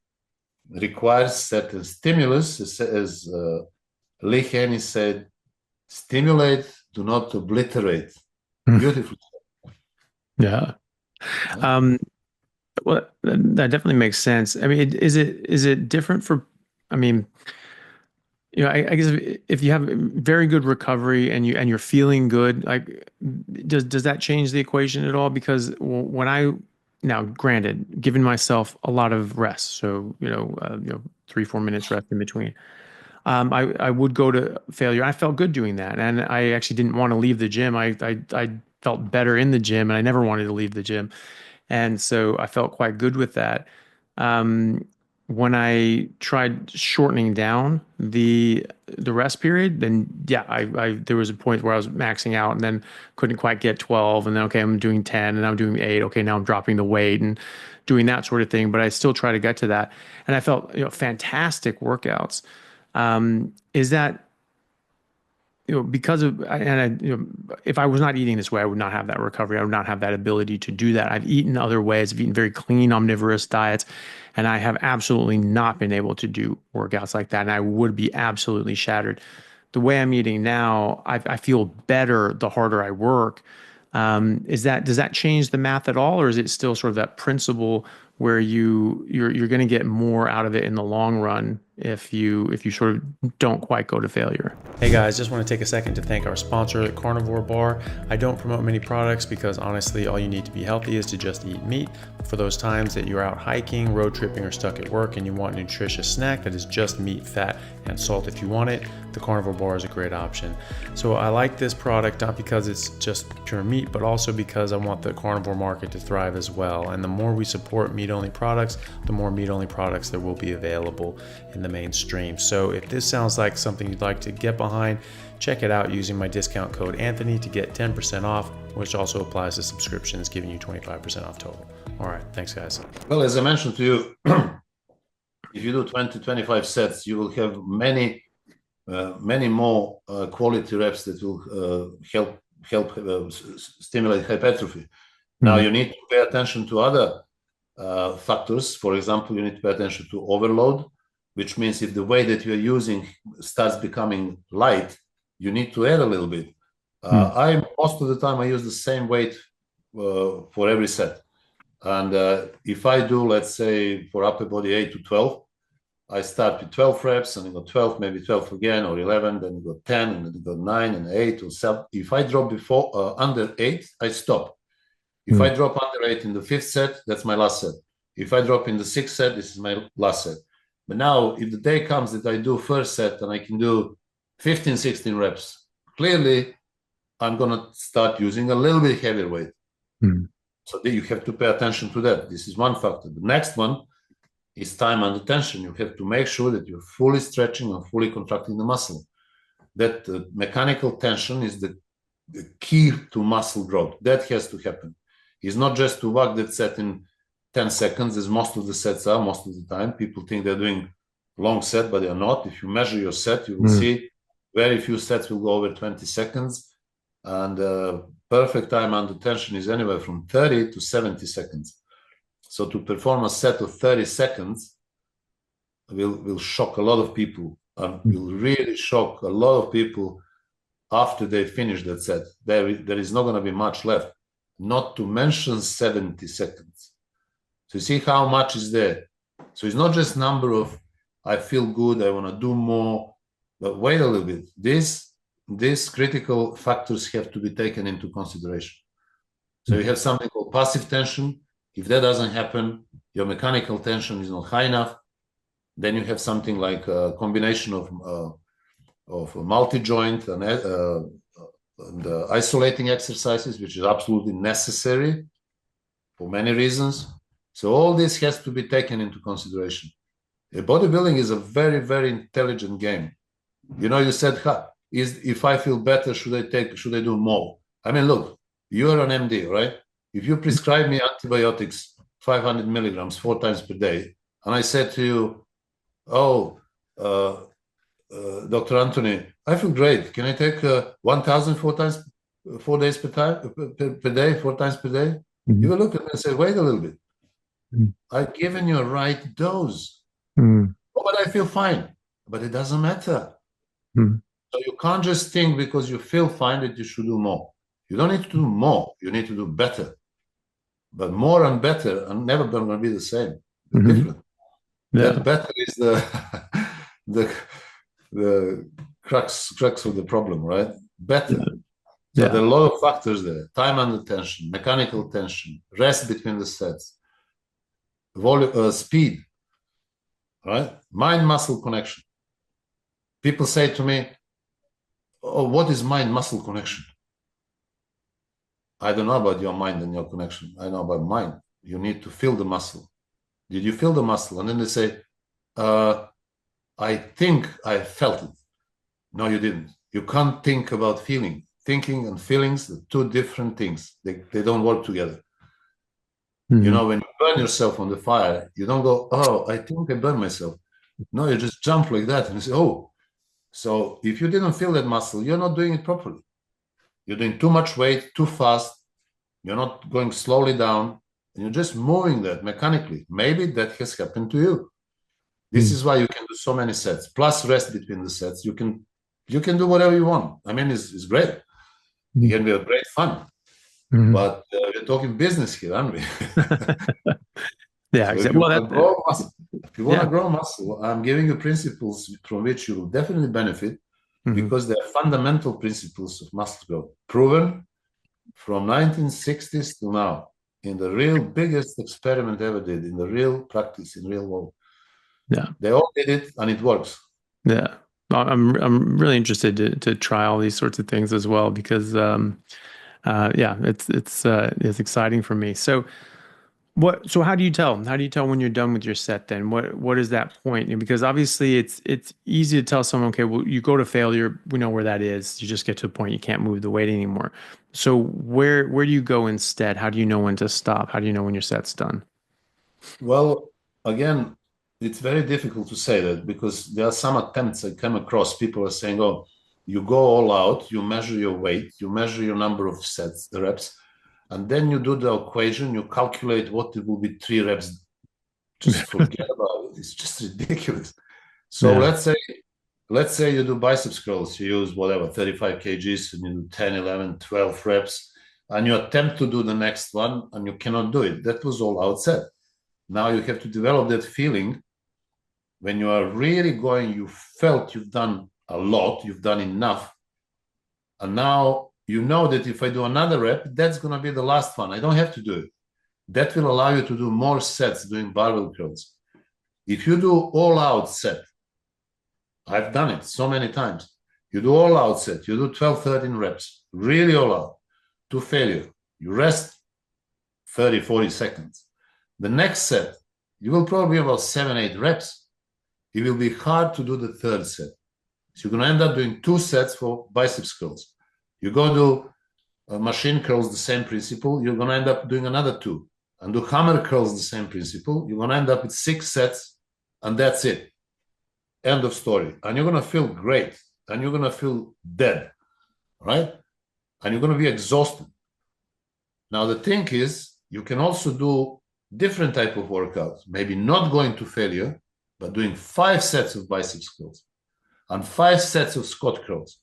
requires certain stimulus, as Lee Haney said, stimulate, do not obliterate. Beautiful. Yeah. Well, that definitely makes sense. I mean, is it different for, I mean, I guess if you have very good recovery and you're feeling good, like does that change the equation at all? Because when now granted, giving myself a lot of rest, so 3-4 minutes rest in between, I would go to failure. I felt good doing that, and I actually didn't want to leave the gym. I felt better in the gym, and I never wanted to leave the gym, and so I felt quite good with that. When I tried shortening down the rest period, then yeah, I there was a point where I was maxing out and then couldn't quite get 12, and then okay, I'm doing 10, and I'm doing 8. Okay, now I'm dropping the weight and doing that sort of thing, but I still try to get to that, and I felt fantastic workouts. Is that because of, and if I was not eating this way, I would not have that recovery. I would not have that ability to do that. I've eaten other ways. I've eaten very clean, omnivorous diets, and I have absolutely not been able to do workouts like that. And I would be absolutely shattered. The way I'm eating now, I feel better the harder I work. Does that change the math at all, or is it still sort of that principle where you're going to get more out of it in the long run if you sort of don't quite go to failure. Hey guys, just want to take a second to thank our sponsor, Carnivore Bar. I don't promote many products because honestly, all you need to be healthy is to just eat meat. For those times that you're out hiking, road tripping, or stuck at work and you want a nutritious snack that is just meat, fat, and salt if you want it, the Carnivore Bar is a great option. So I like this product not because it's just pure meat, but also because I want the carnivore market to thrive as well. And the more we support meat-only products, the more meat-only products there will be available in the mainstream. So if this sounds like something you'd like to get behind, check it out using my discount code Anthony to get 10% off, which also applies to subscriptions, giving you 25% off total. All right, thanks guys. Well, as I mentioned to you, if you do 20-25 sets, you will have many more quality reps that will help stimulate hypertrophy. Now you need to pay attention to other factors. For example, you need to pay attention to overload, which means if the weight that you're using starts becoming light, you need to add a little bit. Most of the time I use the same weight for every set. And if I do, let's say for upper body 8 to 12, I start with 12 reps and then go 12, maybe 12 again, or 11, then you go 10, and then you go 9 and 8 or 7. If I drop under 8, I stop. If I drop under 8 in the 5th set, that's my last set. If I drop in the 6th set, this is my last set. But now, if the day comes that I do first set and I can do 15, 16 reps, clearly I'm going to start using a little bit heavier weight. So you have to pay attention to that. This is one factor. The next one is time under tension. You have to make sure that you're fully stretching and fully contracting the muscle. That mechanical tension is the key to muscle growth. That has to happen. It's not just to work that set in 10 seconds, as most of the sets are most of the time. People think they're doing long set, but they are not. If you measure your set, you will see very few sets will go over 20 seconds. And perfect time under tension is anywhere from 30 to 70 seconds. So to perform a set of 30 seconds will shock a lot of people, and will really shock a lot of people after they finish that set. There is not going to be much left, not to mention 70 seconds. So you see how much is there. So it's not just number of, I feel good, I want to do more, but wait a little bit. These critical factors have to be taken into consideration. So you have something called passive tension. If that doesn't happen, your mechanical tension is not high enough. Then you have something like a combination of multi-joint and isolating exercises, which is absolutely necessary for many reasons. So all this has to be taken into consideration. Bodybuilding is a very, very intelligent game. You know, you said, if I feel better, should I do more? I mean, look, you're an MD, right? If you prescribe me antibiotics, 500 milligrams, 4 times per day, and I said to you, Dr. Anthony, I feel great. Can I take 1,000 4 days per day, 4 times per day? You will look at me and say, wait a little bit. I've given you a right dose. But I feel fine. But it doesn't matter. So you can't just think because you feel fine that you should do more. You don't need to do more. You need to do better. But more and better are never going to be the same. They're different. Yeah. That better is the crux of the problem, right? Better. So there are a lot of factors there. Time under tension, mechanical tension, rest between the sets, volume, speed, right? Mind-muscle connection. People say to me, what is mind-muscle connection? I don't know about your mind and your connection. I know about mine. You need to feel the muscle. Did you feel the muscle? And then they say, I think I felt it. No, you didn't. You can't think about feeling. Thinking and feelings are two different things. They don't work together. You know, when you burn yourself on the fire, you don't go, I think I burned myself. No, you just jump like that and you say, So if you didn't feel that muscle, you're not doing it properly. You're doing too much weight, too fast. You're not going slowly down. And you're just moving that mechanically. Maybe that has happened to you. This is why you can do so many sets. Plus rest between the sets. You can do whatever you want. I mean, it's great. It can be a great fun. But we're talking business here, aren't we? Yeah, exactly. Well, If you want to Yeah. grow muscle, I'm giving you principles from which you will definitely benefit Hmm. because they're fundamental principles of muscle growth, proven from 1960s to now in the real biggest experiment ever did, in the real practice, in real world. Yeah. They all did it and it works. Yeah. I'm really interested to try all these sorts of things as well because yeah, it's exciting for me. So how do you tell? How do you tell when you're done with your set then? What is that point? Because obviously it's easy to tell someone, okay, well, you go to failure, we know where that is. You just get to a point you can't move the weight anymore. So where do you go instead? How do you know when to stop? How do you know when your set's done? Well, again, it's very difficult to say that because there are some attempts I come across. People are saying, oh, you go all out, you measure your weight, you measure your number of sets, the reps, and then you do the equation, you calculate what it will be 3 reps. Just forget about it. It's just ridiculous. So Yeah. let's say you do biceps curls, you use whatever, 35 kgs, and you do 10, 11, 12 reps, and you attempt to do the next one, and you cannot do it. That was all out set. Now you have to develop that feeling when you are really going, you felt you've done a lot, you've done enough. And now you know that if I do another rep, that's going to be the last one. I don't have to do it. That will allow you to do more sets doing barbell curls. If you do all out set, I've done it so many times. You do all out set, you do 12, 13 reps, really all out to failure. You rest 30, 40 seconds. The next set, you will probably about 7, 8 reps. It will be hard to do the third set. So you're going to end up doing 2 sets for biceps curls. You go do machine curls, the same principle. You're going to end up doing another 2. And do hammer curls, the same principle. You're going to end up with 6 sets, and that's it. End of story. And you're going to feel great. And you're going to feel dead, right? And you're going to be exhausted. Now, the thing is, you can also do different type of workouts, maybe not going to failure, but doing 5 sets of biceps curls and 5 sets of squat curls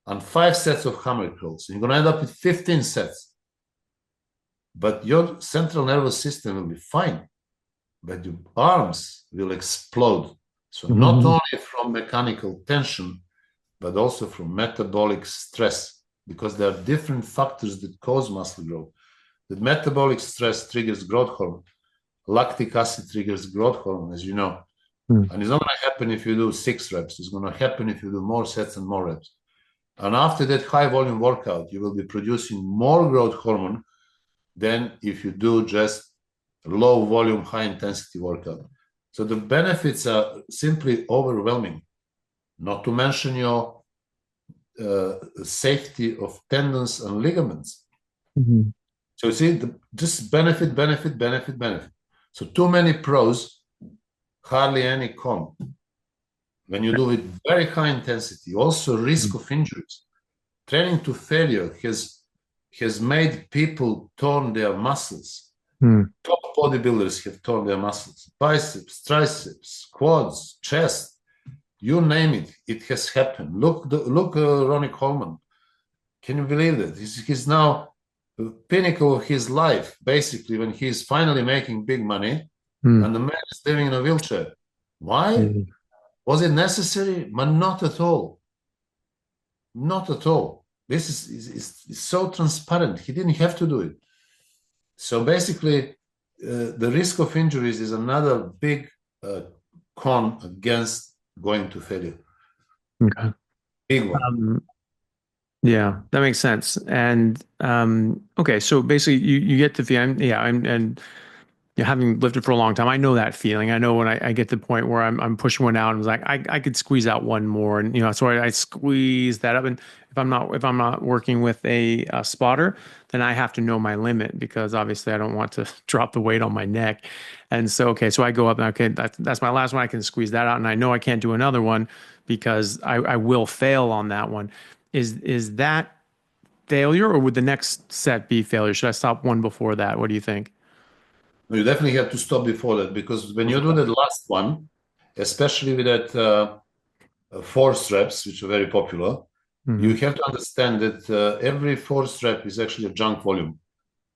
and 5 sets of hammer curls. And you're going to end up with 15 sets. But your central nervous system will be fine, but your arms will explode. So not only from mechanical tension, but also from metabolic stress, because there are different factors that cause muscle growth. The metabolic stress triggers growth hormone. Lactic acid triggers growth hormone, as you know. Mm. And it's not going to happen if you do 6 reps. It's going to happen if you do more sets and more reps. And after that high volume workout, you will be producing more growth hormone than if you do just low volume, high intensity workout. So the benefits are simply overwhelming, not to mention your safety of tendons and ligaments. Mm-hmm. So you see, just benefit, benefit, benefit, benefit. So too many pros, hardly any con. When you do it very high intensity, also risk of injuries. Training to failure has made people torn their muscles. Mm. Top bodybuilders have torn their muscles. Biceps, triceps, quads, chest, you name it, it has happened. Look, Ronnie Coleman. Can you believe that? He's now the pinnacle of his life, basically, when he's finally making big money, and the man is living in a wheelchair. Why? Mm. Was it necessary? But not at all. Not at all. This is so transparent. He didn't have to do it. So basically, the risk of injuries is another big con against going to failure. Okay. Big one. Yeah, that makes sense. And okay, so basically you get the feeling, yeah, and you know, having lifted for a long time, I know that feeling. I know when I get to the point where I'm pushing one out and I was like, I could squeeze out one more, and you know, so I squeeze that up. And if I'm not working with a spotter, then I have to know my limit because obviously I don't want to drop the weight on my neck. And so okay, so I go up and okay, that's my last one. I can squeeze that out, and I know I can't do another one because I will fail on that one. Is that failure, or would the next set be failure? Should I stop one before that? What do you think? You definitely have to stop before that because when you do that last one, especially with that force reps, which are very popular, you Hmm. have to understand that every force rep is actually a junk volume.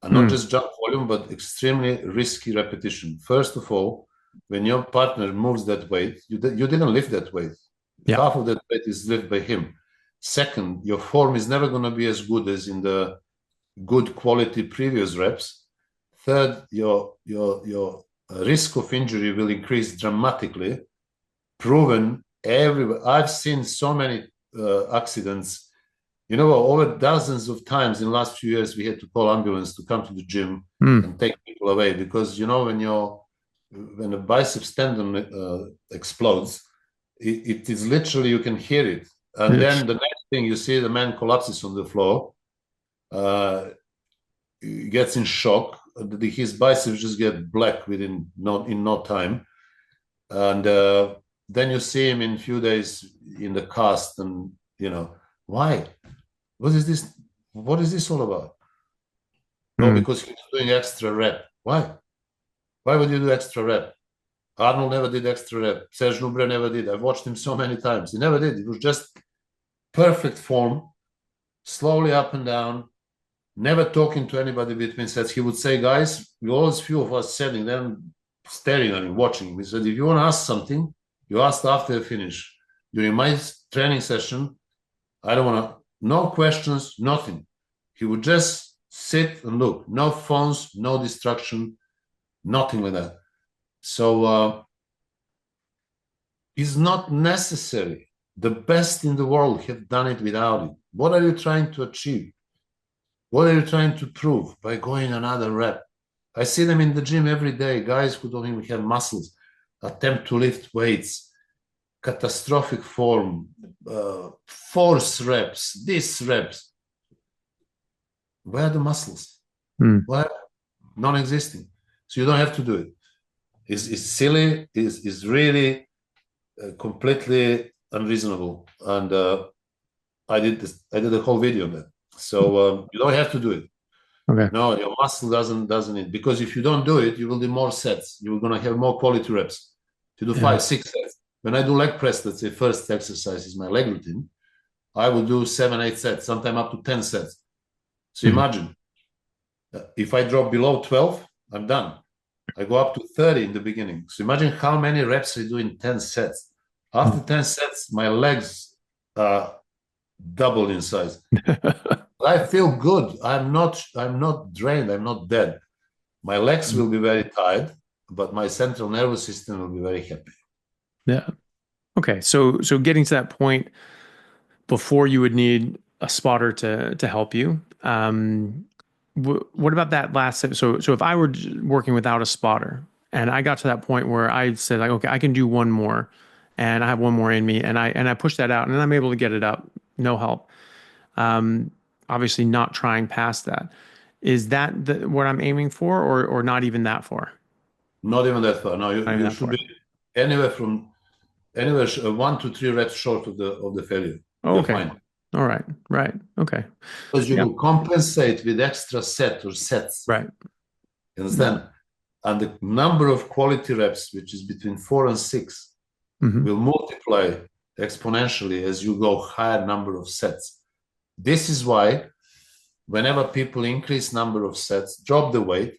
And not Hmm. just junk volume, but extremely risky repetition. First of all, when your partner moves that weight, you didn't lift that weight. Yeah. Half of that weight is lifted by him. Second, your form is never going to be as good as in the good quality previous reps. Third, your risk of injury will increase dramatically. Proven everywhere. I've seen so many accidents. You know, over dozens of times in the last few years, we had to call ambulance to come to the gym and take people away because, you know, when a biceps tendon explodes, it is literally, you can hear it. And then the next thing you see, the man collapses on the floor, he gets in shock. His biceps just get black in no time. And then you see him in a few days in the cast and, you know, why? What is this? What is this all about? No, because he's doing extra rep. Why? Why would you do extra rep? Arnold never did extra rep. Surge Nubret never did. I've watched him so many times. He never did. It was just perfect form, slowly up and down, never talking to anybody between sets. He would say, guys, we always few of us sitting there staring at him, watching him. He said, if you want to ask something, you ask after I finish. During my training session, I don't want to, no questions, nothing. He would just sit and look. No phones, no distraction, nothing like that. So it's not necessary. The best in the world have done it without it. What are you trying to achieve? What are you trying to prove by going another rep? I see them in the gym every day, guys who don't even have muscles, attempt to lift weights, catastrophic form, force reps, this reps. Where are the muscles? Where? Non-existing. So you don't have to do it. It's silly, it's really completely unreasonable. And I did a whole video on that. So you don't have to do it. Okay. No, your muscle doesn't need, because if you don't do it, you will do more sets. You're going to have more quality reps. To do 5, 6 sets. When I do leg press, let's say first exercise is my leg routine, I will do 7, 8 sets, sometimes up to 10 sets. So imagine, if I drop below 12, I'm done. I go up to 30 in the beginning. So imagine how many reps I do in 10 sets. After 10 sets, my legs double in size. I feel good. I'm not drained. I'm not dead. My legs will be very tired, but my central nervous system will be very happy. Yeah. Okay. So getting to that point before you would need a spotter to help you. What about that last step? So if I were working without a spotter and I got to that point where I said like, okay, I can do one more and I have one more in me and I push that out and I'm able to get it up, no help. Obviously not trying past that. Is that what I'm aiming for or not even that far? Not even that far. No, you should be anywhere 1 to 3 reps short of the failure. Oh, okay. Fine. All right. Right. Okay. Because you will compensate with extra set or sets. Right. You understand? Yeah. And the number of quality reps, which is between 4 and 6, will multiply exponentially as you go higher number of sets. This is why whenever people increase number of sets, drop the weight,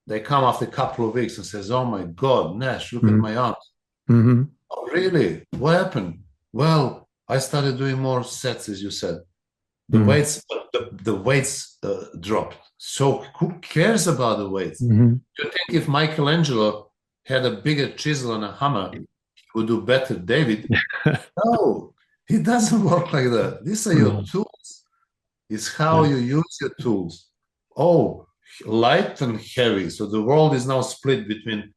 they come after a couple of weeks and says, oh my God, Nash, look at my arms. Oh, really? What happened? Well, I started doing more sets, as you said. The weights dropped. So who cares about the weights? You think if Michelangelo had a bigger chisel and a hammer, he would do better, David? No, it doesn't work like that. These are your tools. It's how you use your tools. Oh, light and heavy. So the world is now split between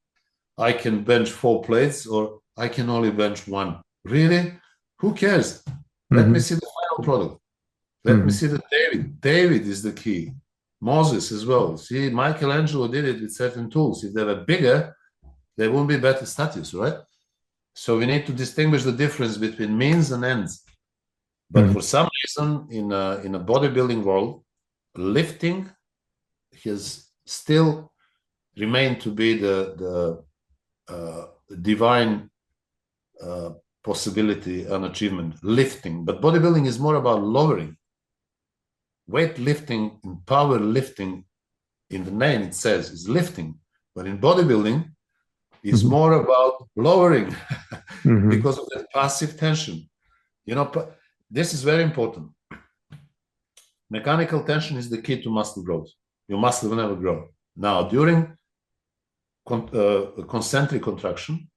I can bench 4 plates or I can only bench 1. Really? Who cares? Let me see the final product. Let me see the David. David is the key. Moses as well. See, Michelangelo did it with certain tools. If they were bigger, they wouldn't be better statues, right? So we need to distinguish the difference between means and ends. But for some reason, in a bodybuilding world, lifting has still remained to be the divine possibility and achievement, lifting. But bodybuilding is more about lowering. Weightlifting and power lifting, in the name it says, is lifting. But in bodybuilding, It's Hmm. more about lowering Hmm. because of that passive tension. You know, this is very important. Mechanical tension is the key to muscle growth. Your muscle will never grow. Now, during concentric contraction,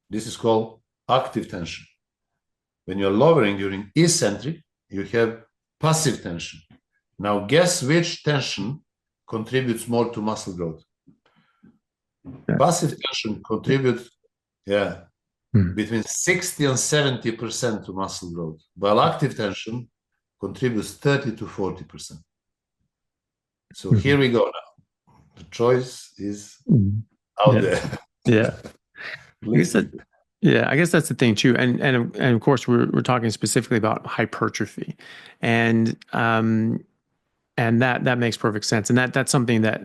this is called active tension. When you're lowering during eccentric, you have passive tension. Now, guess which tension contributes more to muscle growth? Yeah. Passive tension contributes, yeah, Mm. between 60 and 70% to muscle growth, while active tension contributes 30 to 40%. So here Mhm. we go now. The choice is Mhm. out Yeah. there. Yeah. I guess that, Listen, yeah, I guess that's the thing too. And of course we're talking specifically about hypertrophy. And that makes perfect sense. And that's something that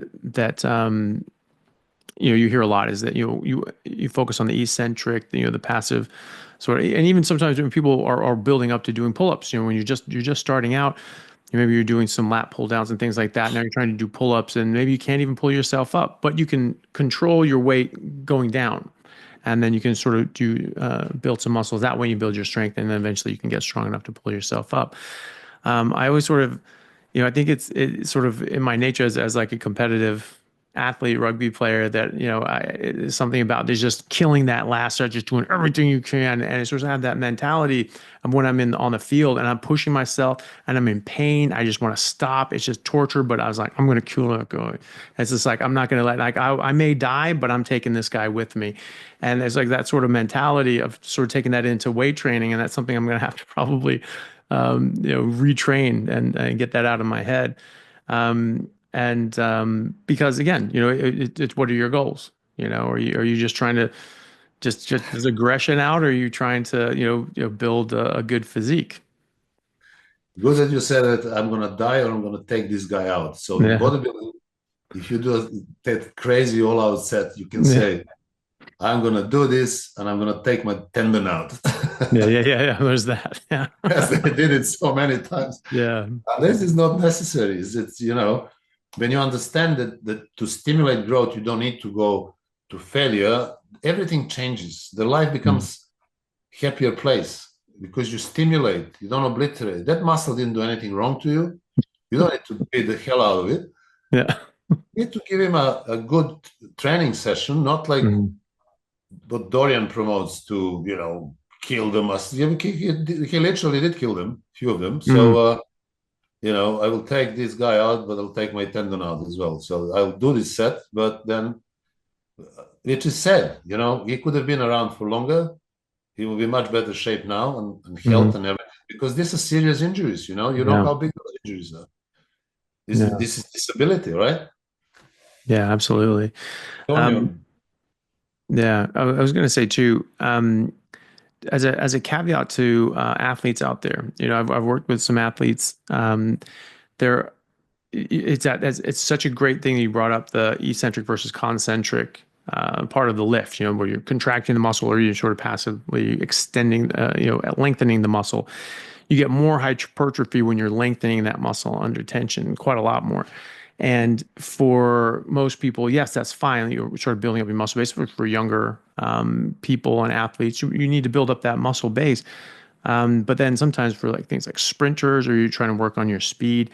you hear a lot is that you focus on the eccentric, the passive sort of, and even sometimes when people are building up to doing pull-ups, when you're just starting out, maybe you're doing some lat pull downs and things like that. Now you're trying to do pull-ups and maybe you can't even pull yourself up, but you can control your weight going down. And then you can sort of build some muscles. That way you build your strength and then eventually you can get strong enough to pull yourself up. I always sort of, I think it's sort of in my nature as like a competitive athlete, rugby player that, it's something about there's just killing that last stretch, just doing everything you can. And it's sort of have that mentality of when I'm on the field and I'm pushing myself and I'm in pain. I just want to stop. It's just torture, but I was like, I'm going to kill it going. It's just like, I'm not going to like, I may die, but I'm taking this guy with me. And it's like that sort of mentality of sort of taking that into weight training. And that's something I'm going to have to probably retrain and get that out of my head. And because again, it's what are your goals? Are you just trying to just is aggression out, or are you trying to build a good physique? good that you said that I'm going to die or I'm going to take this guy out. So in Yeah, bodybuilding, if you do that crazy all-out set, you can yeah, say, I'm going to do this and I'm going to take my tendon out. yeah, yeah, yeah, yeah. There's that. Yeah, Yes, they did it so many times. yeah. And this is not necessary. It's when you understand that to stimulate growth, you don't need to go to failure, everything changes. The life Mm. becomes happier place because you stimulate, you don't obliterate. That muscle didn't do anything wrong to you. You don't need to beat the hell out of it. Yeah. You need to give him a good training session, not like Mhm. what Dorian promotes to, kill the muscle. He literally did kill them, few of them. So, Mm. I will take this guy out, but I'll take my tendon out as well. So I'll do this set, but then, which is sad, he could have been around for longer. He will be much better shape now and health Mhm. and everything because this is serious injuries. You know Yeah, how big those injuries are. This is yeah, this is disability, right? yeah, absolutely. Um, Antonio, yeah, I was going to say too. As a caveat to athletes out there, I've worked with some athletes. There, it's such a great thing that you brought up the eccentric versus concentric part of the lift. Where you're contracting the muscle or you're sort of passively extending, lengthening the muscle. You get more hypertrophy when you're lengthening that muscle under tension, quite a lot more. And for most people, yes, that's fine. You're sort of building up your muscle base. For younger people and athletes, you need to build up that muscle base. But then sometimes for like things like sprinters or you're trying to work on your speed,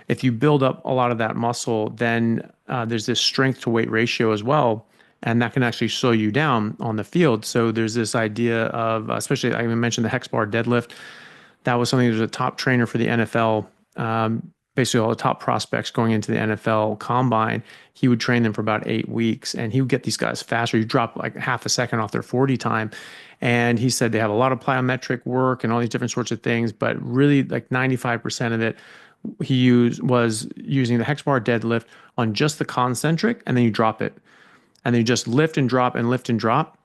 if you build up a lot of that muscle, then there's this strength to weight ratio as well. And that can actually slow you down on the field. So there's this idea of, especially I mentioned the hex bar deadlift. That was something that was a top trainer for the NFL. Basically, all the top prospects going into the NFL combine, he would train them for about 8 weeks and he would get these guys faster. You drop like half a second off their 40 time. And he said they have a lot of plyometric work and all these different sorts of things, but really like 95% of it was using the hex bar deadlift on just the concentric, and then you drop it. And then you just lift and drop and lift and drop.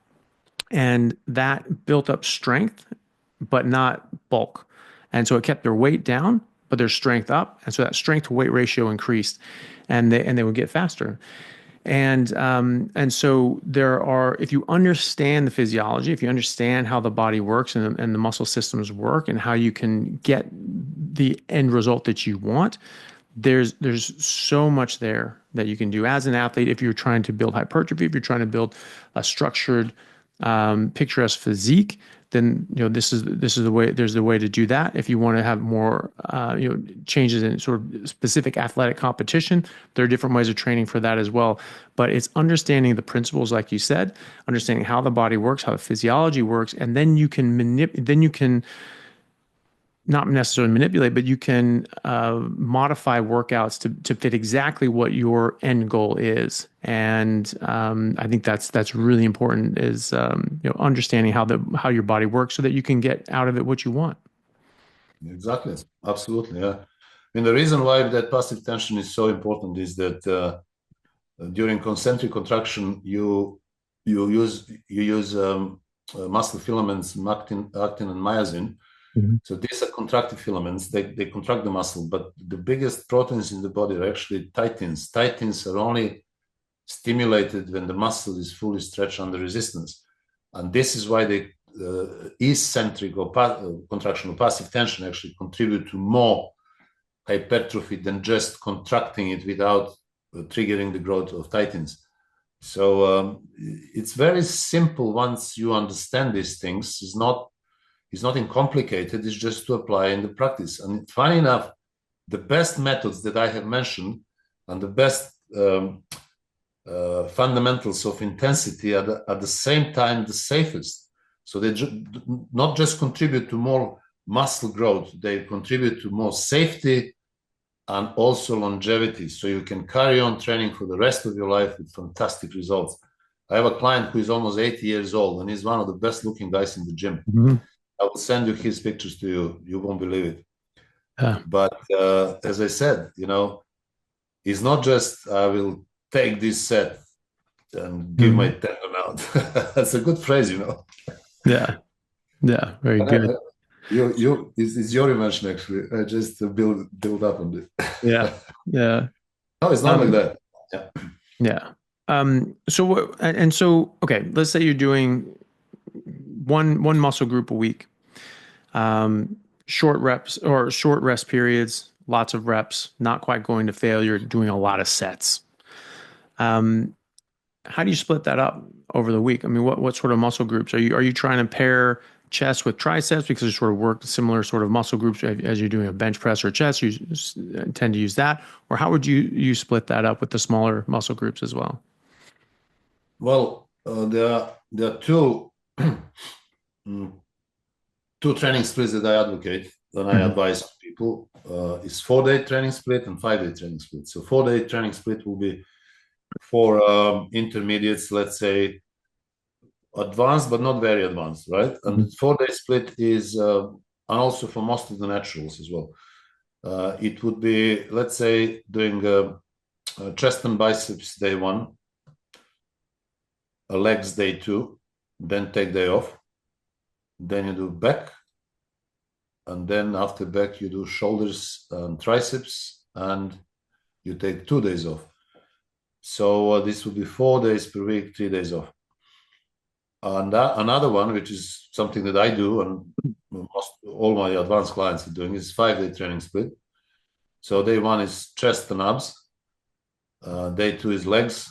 And that built up strength, but not bulk. And so it kept their weight down, but their strength up. And so that strength to weight ratio increased and they would get faster. And so if you understand the physiology, if you understand how the body works and the muscle systems work and how you can get the end result that you want, there's so much there that you can do as an athlete if you're trying to build hypertrophy, if you're trying to build a structured, picturesque physique. Then this is the way. There's the way to do that. If you want to have more changes in sort of specific athletic competition, there are different ways of training for that as well. But it's understanding the principles, like you said, understanding how the body works, how the physiology works, and then you can not necessarily manipulate, but you can modify workouts to fit exactly what your end goal is. And I think that's really important, is understanding how your body works so that you can get out of it what you want. Exactly. Absolutely. Yeah. I mean, the reason why that passive tension is so important is that during concentric contraction, you use muscle filaments, actin and myosin. Mhm. So these are contractive filaments. They contract the muscle, but the biggest proteins in the body are actually titans. Titans are only stimulated when the muscle is fully stretched under resistance. And this is why the eccentric or contraction or passive tension actually contribute to more hypertrophy than just contracting it without triggering the growth of titans. So it's very simple once you understand these things. It's not complicated. It's just to apply in the practice. And funny enough, the best methods that I have mentioned and the best fundamentals of intensity are at the same time the safest. So they not just contribute to more muscle growth, they contribute to more safety and also longevity. So you can carry on training for the rest of your life with fantastic results. I have a client who is almost 80 years old and he's one of the best looking guys in the gym. Mhm. I will send you his pictures to you. You won't believe it. Yeah. But as I said, it's not just I will take this set and give my Mhm. tendon out. That's a good phrase. Yeah. Yeah. Very good. It's your invention actually. I just build up on it. Yeah. Yeah. No, it's not like Um, that. Yeah. yeah. So okay, let's say you're doing one muscle group a week. Short reps or short rest periods, lots of reps, not quite going to failure, doing a lot of sets. Um, how do you split that up over the week? I mean, what sort of muscle groups are you trying to pair chest with triceps because you sort of work similar sort of muscle groups as you're doing a bench press or chest? You tend to use that, or how would you split that up with the smaller muscle groups as well? Well, there are mm, two training splits that I advocate and I Mhm. advise people. Is 4-day training split and 5-day training split. So 4-day training split will be for intermediates, let's say advanced but not very advanced, right? And Mhm. the 4-day split is and also for most of the naturals as well. It would be, let's say, doing chest and biceps day one, legs day two, then take day off, then you do back, and then after back you do shoulders and triceps, and you take 2 days off. So this would be 4 days per week, 3 days off. And another one, which is something that I do, and all my advanced clients are doing, is 5-day training split. So day one is chest and abs. Day two is legs.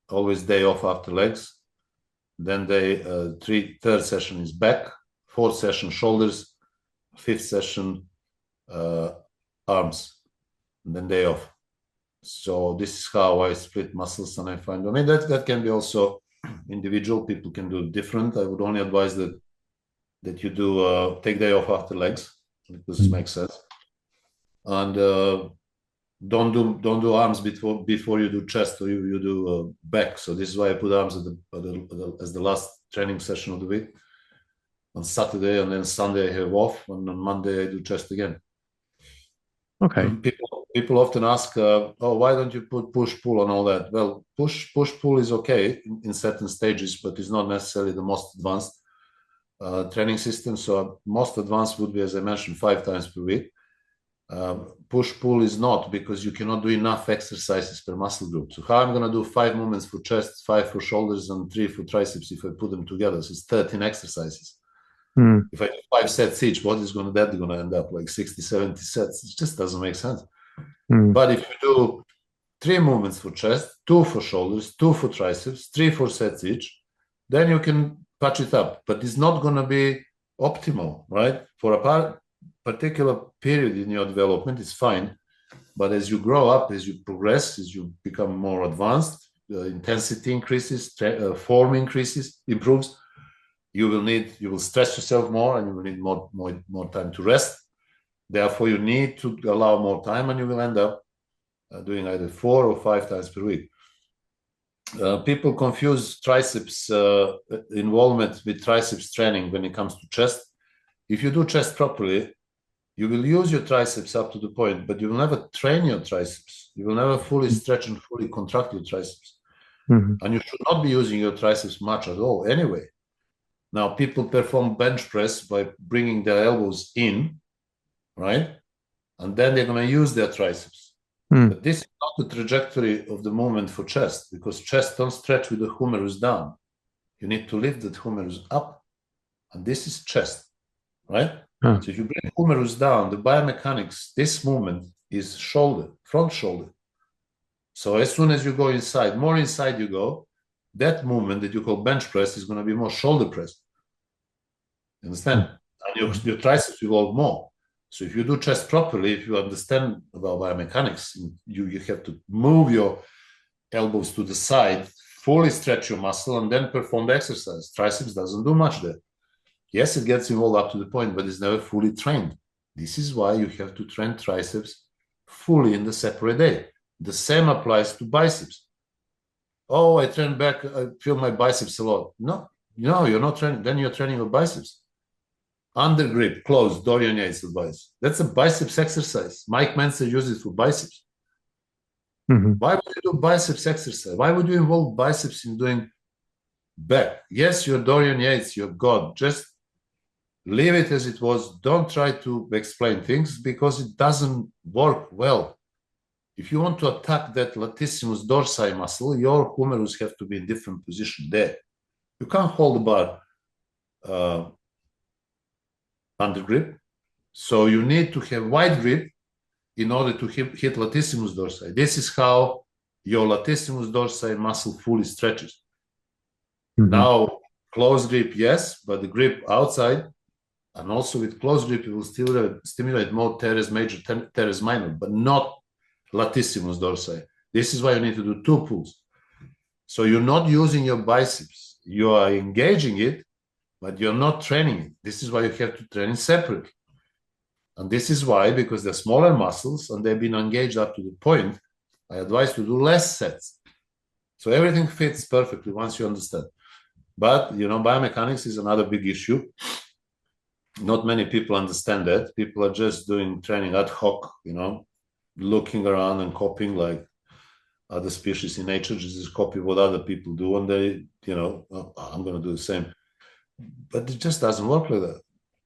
Always day off after legs. Then third session is back. Fourth session shoulders. Fifth session arms. And then day off. So this is how I split muscles, and I find. I mean that can be also individual. People can do different. I would only advise that you do take day off after legs, because this makes sense, and don't do arms before you do chest, or you do back. So this is why I put arms as the last training session of the week on Saturday, and then Sunday I have off, and on Monday I do chest again. Okay. People often ask, oh, why don't you put push pull and all that? Well, push pull is okay in certain stages, but it's not necessarily the most advanced training system. So most advanced would be, as I mentioned, 5 times per week. Push pull is not, because you cannot do enough exercises per muscle group. So how I'm going to do 5 movements for chest, 5 for shoulders, and 3 for triceps if I put them together? So it's 13 exercises. Hmm. If I do 5 sets each, what is that going to end up like 60, 70 sets? It just doesn't make sense. Mm. But if you do 3 movements for chest, 2 for shoulders, 2 for triceps, 3 for sets each, then you can patch it up. But it's not going to be optimal, right? For a particular period in your development, it's fine. But as you grow up, as you progress, as you become more advanced, intensity increases, form improves. You will stress yourself more, and you will need more time to rest. Therefore, you need to allow more time, and you will end up doing either 4 or 5 times per week. People confuse triceps involvement with triceps training when it comes to chest. If you do chest properly, you will use your triceps up to the point, but you will never train your triceps. You will never fully stretch and fully contract your triceps. Mm-hmm. And you should not be using your triceps much at all anyway. Now, people perform bench press by bringing their elbows in, right? And then they're going to use their triceps. But this is not the trajectory of the movement for chest, because chest don't stretch with the humerus down. You need to lift the humerus up. And this is chest, right? So if you bring humerus down, the biomechanics, this movement is shoulder, front shoulder. So as soon as you go inside, more inside you go, that movement that you call bench press is going to be more shoulder press. You understand? And your triceps evolve more. So if you do chest properly, if you understand about biomechanics, you have to move your elbows to the side, fully stretch your muscle, and then perform the exercise. Triceps doesn't do much there. Yes, it gets involved up to the point, but it's never fully trained. This is why you have to train triceps fully in the separate day. The same applies to biceps. Oh, I train back, I feel my biceps a lot. No, you're not training. Then you're training your biceps. Under grip, closed, Dorian Yates advice. That's a biceps exercise. Mike Mentzer uses it for biceps. Mm-hmm. Why would you do biceps exercise? Why would you involve biceps in doing back? Yes, you're Dorian Yates, you're God. Just leave it as it was. Don't try to explain things, because it doesn't work well. If you want to attack that latissimus dorsi muscle, your humerus have to be in different position there. You can't hold the bar under grip. So you need to have wide grip in order to hit latissimus dorsi. This is how your latissimus dorsi muscle fully stretches. Mm-hmm. Now, close grip, yes, but the grip outside, and also with close grip, you will still stimulate more teres major, teres minor, but not latissimus dorsi. This is why you need to do 2 pulls. So you're not using your biceps. You are engaging it, but you're not training it. This is why you have to train it separately. And this is why, because they're smaller muscles and they've been engaged up to the point, I advise to do less sets. So everything fits perfectly once you understand. But, biomechanics is another big issue. Not many people understand that. People are just doing training ad hoc, looking around and copying like other species in nature, just copy what other people do. And they, I'm going to do the same. But it just doesn't work like that.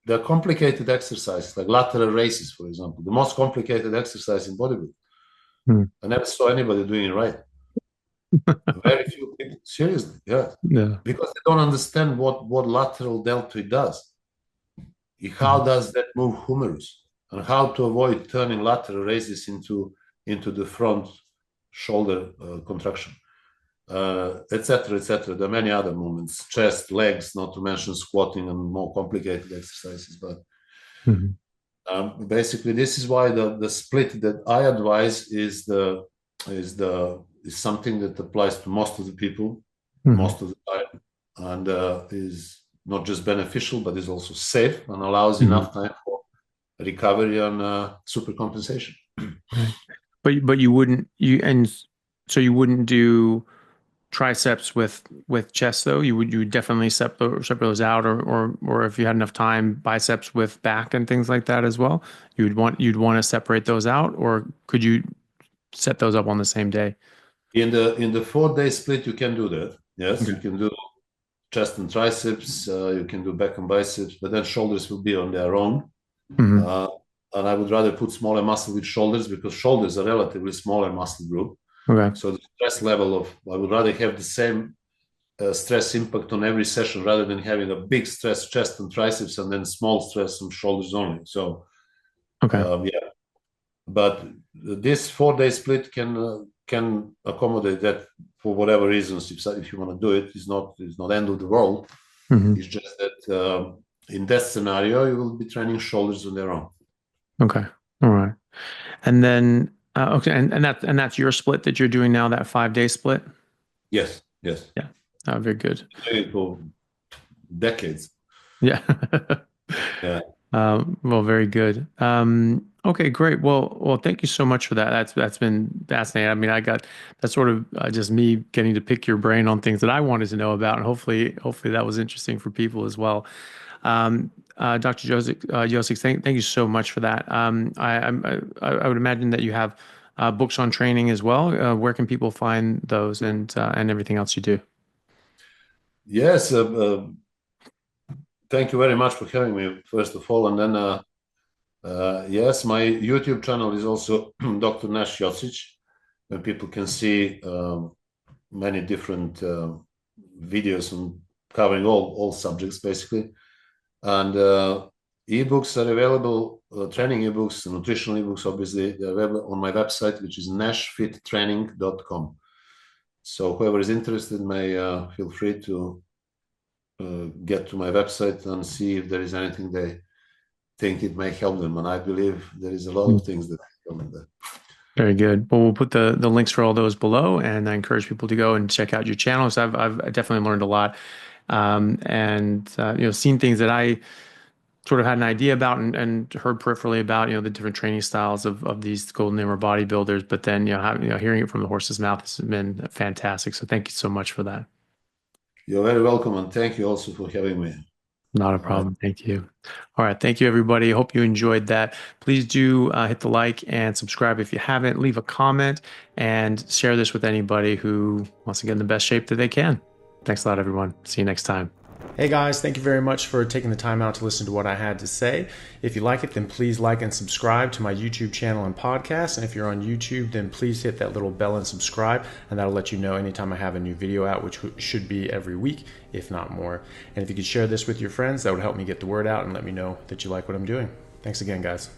There are complicated exercises, like lateral raises, for example, the most complicated exercise in bodybuilding. I never saw anybody doing it right. Very few people, seriously, yeah. Because they don't understand what lateral deltoid does. How does that move humerus, and how to avoid turning lateral raises into the front shoulder contraction. Etc., etc. There are many other movements, chest, legs, not to mention squatting and more complicated exercises. But basically, this is why the split that I advise is something that applies to most of the people, most of the time, and is not just beneficial, but is also safe and allows enough time for recovery and supercompensation. Right. But you wouldn't do triceps with chest though. You would definitely separate those out, or if you had enough time, biceps with back and things like that as well. You'd want to separate those out, or could you set those up on the same day? In the 4-day split, you can do that. Yes, okay. You can do chest and triceps. You can do back and biceps, but then shoulders will be on their own. And I would rather put smaller muscle with shoulders, because shoulders are relatively smaller muscle group. Okay. So the stress level I would rather have the same stress impact on every session, rather than having a big stress chest and triceps and then small stress on shoulders only. So, okay. Yeah. But this 4-day split can accommodate that for whatever reasons. If you want to do it, it's not end of the world. Hmm. It's just that in that scenario, you will be training shoulders on their own. Okay. All right. And then, okay. And that's your split that you're doing now, that 5-day split? Yes, yes. Yeah. Very good. Doing it for decades. Yeah. Yeah. Well, very good. Okay, great. Well, thank you so much for that. That's been fascinating. I mean, that's sort of just me getting to pick your brain on things that I wanted to know about, and hopefully that was interesting for people as well. Dr. Jocic, thank you so much for that. I would imagine that you have books on training as well. Where can people find those and everything else you do? Yes. Thank you very much for having me, first of all. And then, yes, my YouTube channel is also Dr. Nash Jocic, where people can see many different videos and covering all subjects, basically. And ebooks are available, training ebooks, nutritional ebooks, obviously, they're available on my website, which is nashfittraining.com. So whoever is interested may feel free to get to my website and see if there is anything they think it may help them. And I believe there is a lot of things that help them there. Very good. Well, we'll put the links for all those below, and I encourage people to go and check out your channels. I've definitely learned a lot, and seen things that I sort of had an idea about and heard peripherally about, the different training styles of these golden era bodybuilders. But then, hearing it from the horse's mouth has been fantastic. So thank you so much for that. You're very welcome, and thank you also for having me. Not a All right. problem. Thank you. All right. Thank you, everybody. Hope you enjoyed that. Please do hit the like and subscribe if you haven't. Leave a comment and share this with anybody who wants to get in the best shape that they can. Thanks a lot, everyone. See you next time. Hey guys, thank you very much for taking the time out to listen to what I had to say. If you like it, then please like and subscribe to my YouTube channel and podcast. And if you're on YouTube, then please hit that little bell and subscribe, and that'll let you know anytime I have a new video out, which should be every week, if not more. And if you could share this with your friends, that would help me get the word out and let me know that you like what I'm doing. Thanks again, guys.